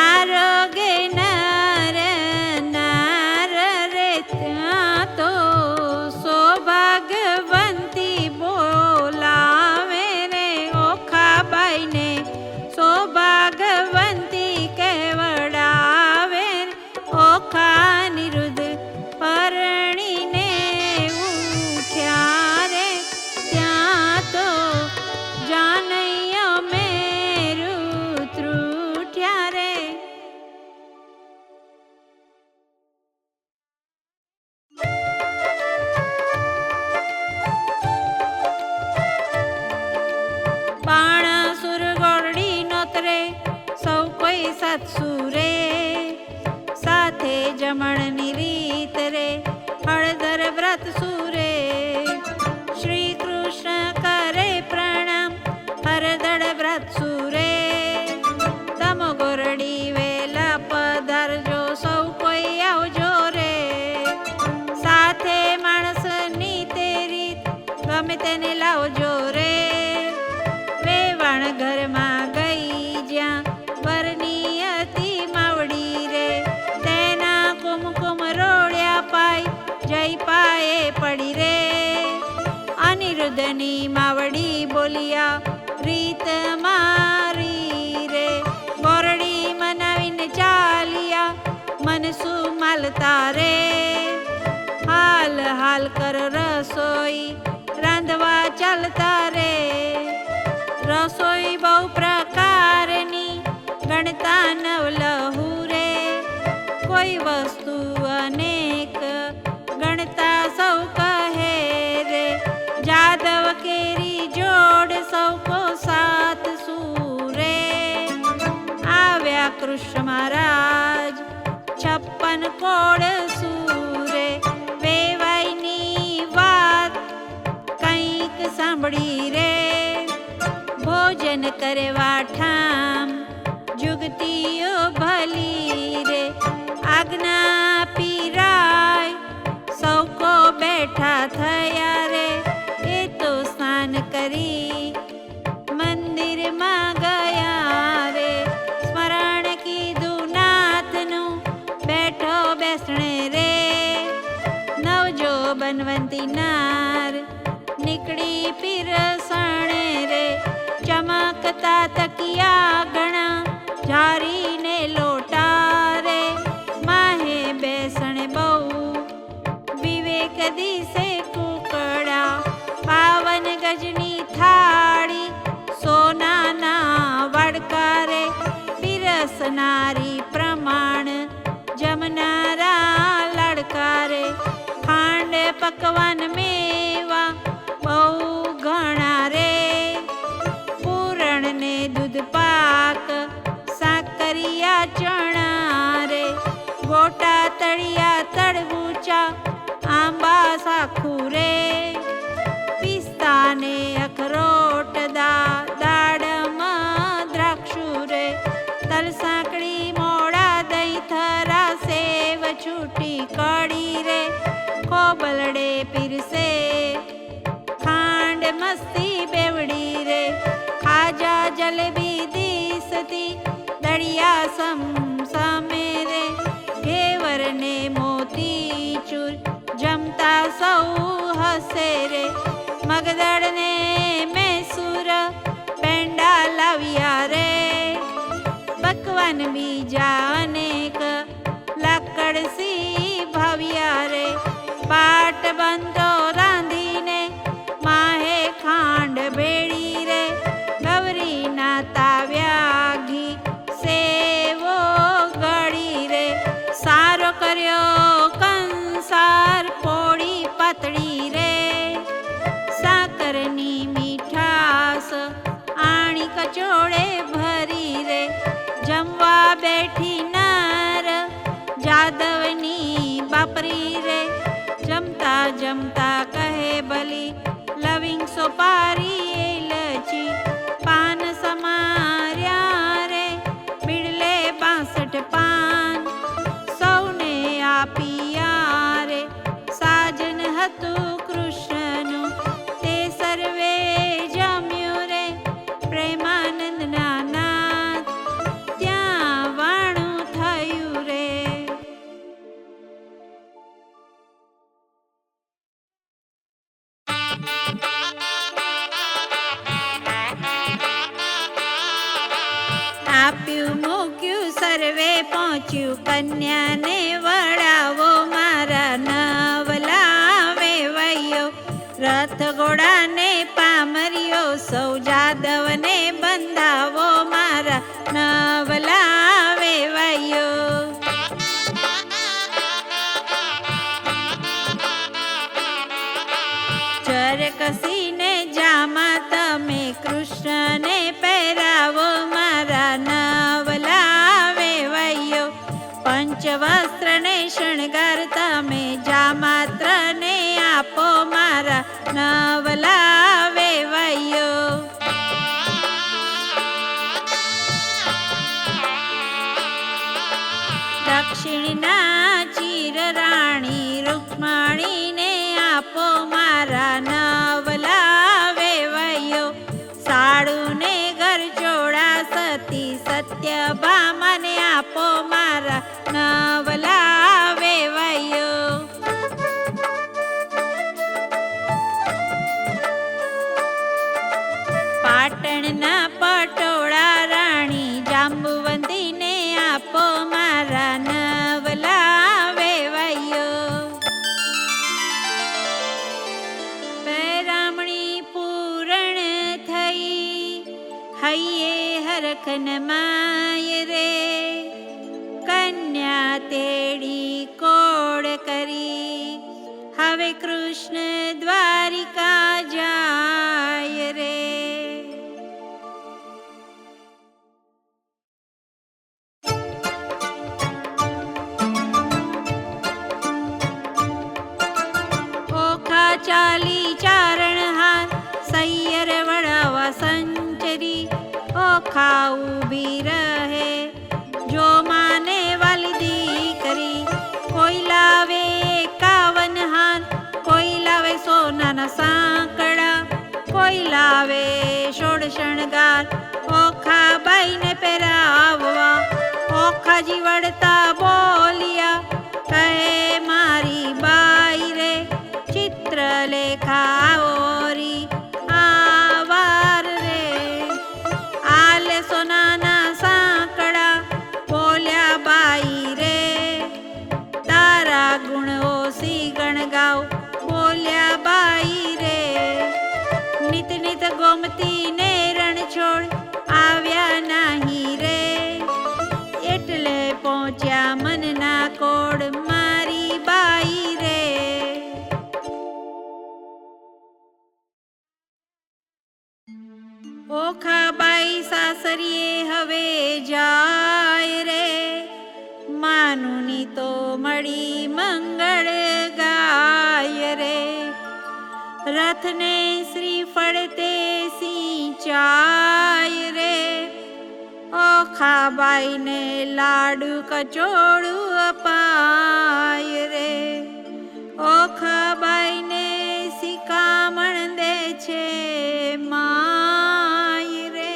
A: આરોગે નર નાર રે. ત્યાં તો સૌભાગ્યવંતી બોલાવે રે. ઓખાબાઈને સૌભાગ્યવંતી કહેવડાવે. ઓખા નિરુદ્ધ પરણીને ઉઠ્યા રે. ત્યાં તો જાનૈયો મેરું ત્રુઠ્યા રે. બાણાસુર ગોરડી નોતરે સૌ કોઈ સત્સુરે. સાથે જમણની રીત રે હળદર વ્રત સુરે. શ્રી કૃષ્ણ કરે પ્રણામ હરદળ વ્રત સુરે. તમ ગોરડી વેલા પધારજો સૌ કોઈ આવજો રે. સાથે માણસની તે રીત ગમે તેને લાવજો રે. વેવાણ ઘરમાં ગઈ જ્યાં વરની હતી માવડી રે. તેના કુમકુમ રોડ્યા પાય જય પાયે પડી રે. અનિરુદ્ધની માવડી બોલિયા રીત મારી રે. ગોરડી મનાવીને ચાલિયા મનસું માલતા રે. હાલ હાલ કર રસોઈ રાંધવા ચાલતા રે. રસોઈ બહુ પ્રકારની નવલહુ રે. કોઈ વસ્તુ અનેક ગણતા સૌ કહે રે. જાદવ કેરી જોડ સૌ કો સાત સૂરે. આવ્યા કૃષ્ણ મહારાજ 56 કોડ સૂરે. વેવાઈની વાત કંઈક સાંભળી રે. ભોજન કરવા ઠામ જુગતીઓ ભલી રે. આજ્ઞા પીરાય સૌ કો બેઠા થયા રે. એ તો સ્નાન કરી મંદિરમાં ગયા રે. સ્મરણ કીધું નાથનું બેઠો બેસણે રે. નવજો બનવંતી નાર નીકળી પીરસણે રે. ચમકતા તકિયા ઘણા જારીને લોટા રે. માહે બેસણે બહુ વિવેક દિશે કુકડા. 52 ગજની થાળી સોનાના વડકા રે. પીરસનારી પ્રમાણ જમનારા લડકા રે. ખાંડ પકવાન મેવા બહુ ઘણા રે. પૂરણ ને દૂધ પાક સાકરિયા ચણા રે. ગોટા તળિયા તળબૂચા આંબા સાખું રે. પિસ્તા ને અખરોટ દાડમ દ્રાક્ષુ રે. તલ સાંકળી મોડા દહીં થરા સેવ છૂટી કડી રે. કોબલડે પીરસે ખાંડ મસ્તી બેવડી રે. ખાજા જલેબી દીસતી દળિયા સમે રે. ઘેવર ને મોતી ચૂર જમતા સૌ હસે રે. મગદળ ને મેસૂર પેંડા લાવ્યા રે. પકવાન બીજા અનેક લાકડસી ભાવ્યા રે. પાટ બંધો રાંધીને માહે ખાંડ ભેળી રે. ગૌરીના તાવ્યા ઘી સેવો ગળી રે. સારો કર્યો કંસાર પોળી પાતળી રે. સાકરની મીઠાસ આણી કચોળે ભરી રે. જમવા બેઠી નર જાદવની બાપરી રે. જમતા જમતા કહે ભલી લવિંગ સોપારી એલચી. પાન સમાર્યા રે બીડલે 62 પાન. સૌને આપ્યા રે. સાજન હતું કૃષ્ણનું તે સર્વે જમ્યું રે. પ્રેમાનંદના નાથ ત્યાં વાણું થયું રે. આપ્યું મૂક્યું સર્વે પહોંચ્યું. કન્યાને વડાવો મારા નવલા વેવાઈઓ. રથ ઘોડાને પામર્યો સૌ જાદવને બંધાવો મારા નવલા વેવાઈઓ. ચરકસીને જામા તમે કૃષ્ણને પહેરાવો મારા નવલા વેવાઈઓ. પંચવસ્ત્રને શણગાર તમે જામાત્રને આપો મારા નવલા વેવાઈઓ. દક્ષિણના ચીર રાણી રૂક્ષ્મણીને આપો મારા નવલા વેવાઈઓ. સાડુને ગરજોડા સતી સત્યભામાને આપો મારા નવલા વેવાઈઓ. પાટણના પટોળા રાણી જાંબુવંતીને આપો મારા નવલા વેવાઈઓ. પેરામણી પૂરણ થઈ હૈયે હરખન માય રે. તેડી કોડ કરી, હવે કૃષ્ણ દ્વારિકા જાય રે. ઓખા ચાલી ચારણહાર, સૈયર વડાવા સંચરી, ઓખા ઊભી રહે જો માને વાલી દીકરી. કોઈ લાવે 51 હાર, કોઈ લાવે સોનાના સાંકડા, કોઈ લાવે 16 શણગાર, ઓખા બાઈને પહેરાવવા. ઓખાજી વળતા બોલ્યા, કહે મારી બાઈ રે, ચિત્રલેખા ઓરી આવાર રે. આલે સોનાના સાંકડા, બોલ્યા બાઈ રે, તારા ગુણ ઓસી ગણ ગાવ, બોલ્યા બાઈ રે. નિત નિત ગોમતી ને રણ છોડ, આવ્યા નહીં રે, એટલે પહોંચ્યા મનના કોડ, મારી બાઈ રે. ઓખા બાઈ સાસરીએ હવે જાય રે, માનુની તો મળી મંગળ ગાય રે. રથને શ્રીફળ તે સિંચાય રે, ઓખા બાઈને લાડુ કચોળું અપાય રે. ઓખા બાઈને શિખામણ દે છે માય રે.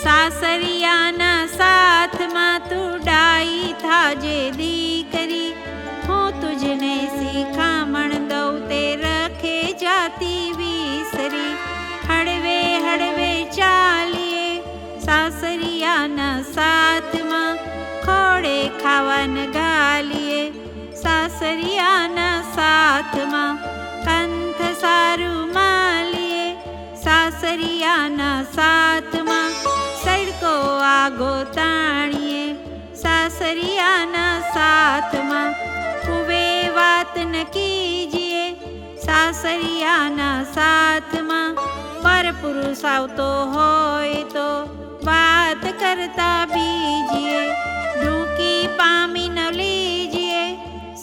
A: સાસરિયાના સાથમાં તું ડાઈ થાજે દીકરી, હું તુજને શિખામણ દઉં તે રખે જાતિ વિસરી. હળવે હળવે ચાલીએ સાસરિયાના સાથમાં, ખોડે ખાવાન ગાલીએ સાસરિયાના સાથમાં. કંથ સારું માલીએ સાસરિયાના સાથમાં, સડકો આગો તાણીએ સાસરિયાના સાથમાં. કુવે વાત ન કીજીએ સાસરિયાના સાથમાં, પર પુરુષ આવતો હોય તો વાત કરતા બીજીએ. ઢૂકી પામી ન લીજીએ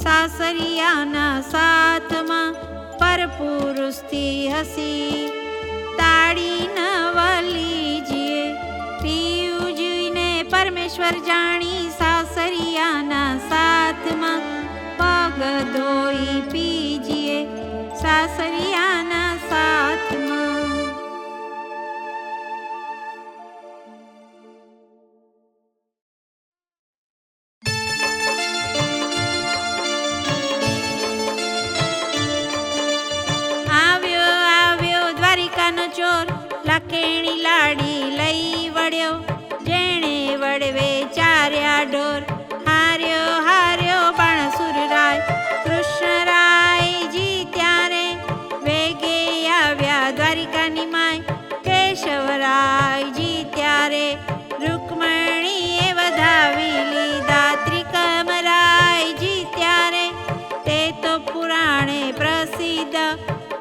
A: સાસરિયાના સાથમાં, પર પુરુષથી હસી તાળી ન વલીજીએ. પીયું જોઈને પરમેશ્વર જાણી સાસરિયાના સાથમાં, પગ ધોઈ પીજીએ સાસરિયાના સાથમાં. આવ્યો આવ્યો દ્વારિકાનો ચોર, લાખેણી લાડી લઈ વળ્યો, જેણે વડવે ચાર્યા ઢોર. હાર્યો હાર્યો બાણસુરરાય, કૃષ્ણરાયજી ત્યારે વેગે આવ્યા દ્વારિકાની માય. કેશવરાયજી ત્યારે રૂકમણીએ વધાવી લીધા. ત્રિકમરાયજી ત્યારે તે તો પુરાણે પ્રસિદ્ધ.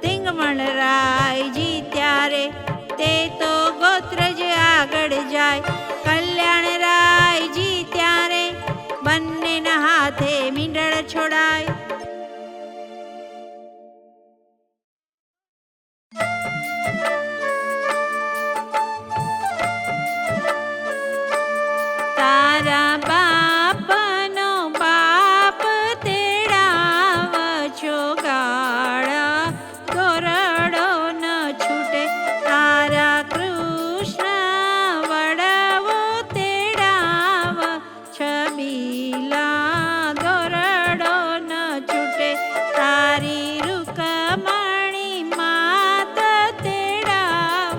A: ધીંગમણરાયજી ત્યારે તે તો ગોત્ર જ આગળ જાય. કલ્યાણરાયજી ત્યારે બંનેના હાથે મીંડળ છોડાય. તારા બાપનો બાપ તેડાવ છો ગાળા, દોરડો ન છૂટે. તારા કૃષ્ણ વડવો તેડાવ છબીલા, દોરડો ન છૂટે. તારી રૂકમણી માત તેડાવ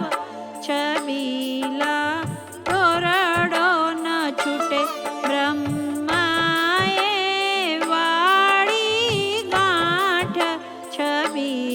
A: છબીલા, દોરડો ન છૂટે. બ્રહ્માએ વાળી ગાંઠ છબી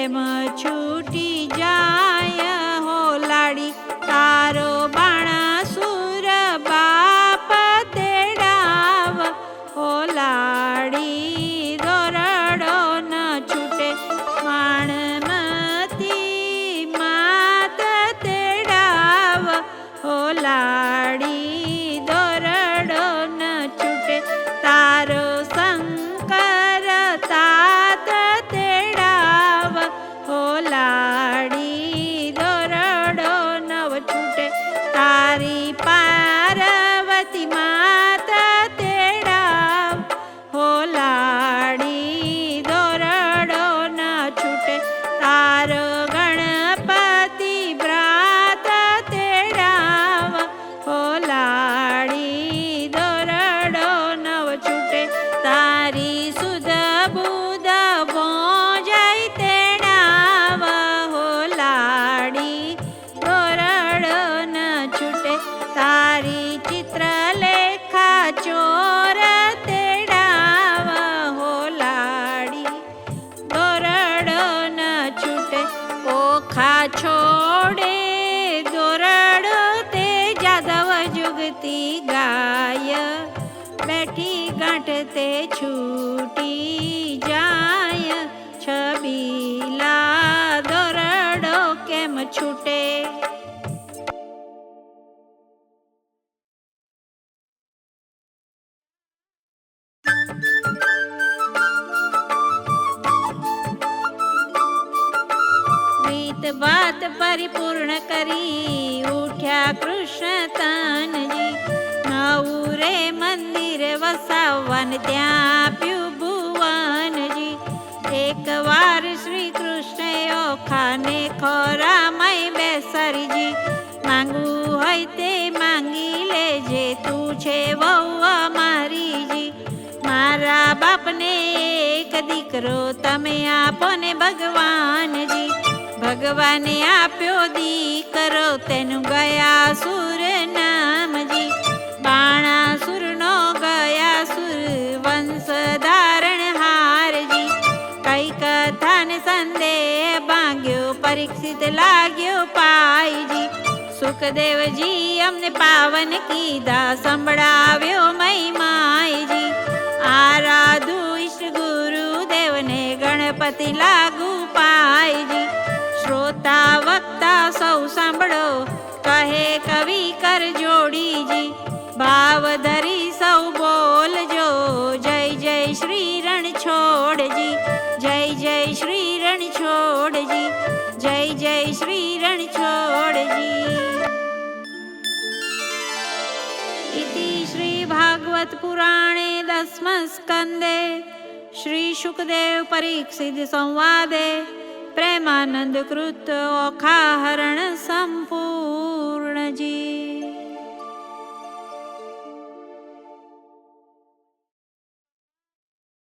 A: કેમ છૂટી જાય હો લાડી તારો બાણાસુર બાપ તેડાવ હો લાડી દોરડો ન છૂટે માણમતી માત તેડાવ હો લાડી દોરડો ન છૂટે તારો શંકર તાત તેડાવ હો લાડી દોરડો નવ છૂટે તારી પાર્વતી માત તેડાવ હો લાડી દોરડો ન છૂટે તારો ગણપતિ વ્રત તેડાવ હો લાડી દોરડો નવ છૂટે તારી સુધ બુધ ભોજય તેડાવ હો લાડી દોરડો ન છૂટે તારી ચિત્રલેખા ચોર તેડાવ હો લાડી દોરડો ન છૂટે ઓખા છોડે દોરડો તે જાદવ જુગતી ગાય બેઠી ગાંઠ તે છૂટી જાય છબીલા દોરડો કેમ છૂટે રીત વાત પરિપૂર્ણ કરી ઉઠ્યા કૃષ્ણ તનજી નવું રે મંદિર વસાવવાન ત્યાં આપ્યું ભુવનજી એક વાર શ્રી કૃષ્ણ ઓખાને ખોરામય બેસરીજી માંગવું હોય તે માંગી લેજે તું છે વહુ અમારીજી મારા બાપને એક દીકરો તમે આપો ને ભગવાનજી ભગવાને આપ્યો દીકરો તેનું ગયાસુર નામજી બાણાસુરનો ગયાસુર વંશ ધારણ હારજી કઈ કથાને સંદેહ ભાંગ્યો પરીક્ષિત લાગ્યો પાયજી સુખદેવજી અમને પાવન કીધા સંભળાવ્યો મહિમાયજી આરાધુ ઈષ્ટ ગુરુદેવને ગણપતિ લાગુ પાયજી શ્રોતા વક્તા સૌ સાંભળો કહે કવિ કર જોડીજી ભાવ ધરી સૌ બોલજો જય જય શ્રી રણછોડજી જય જય શ્રી રણછોડજી જય જય શ્રી રણછોડજી इति श्री भागवत पुराणे दशम स्कंदे श्री शुकदेव परीक्षित संवादे प्रेमानंद कृत ओखाहरण संपूर्ण जी।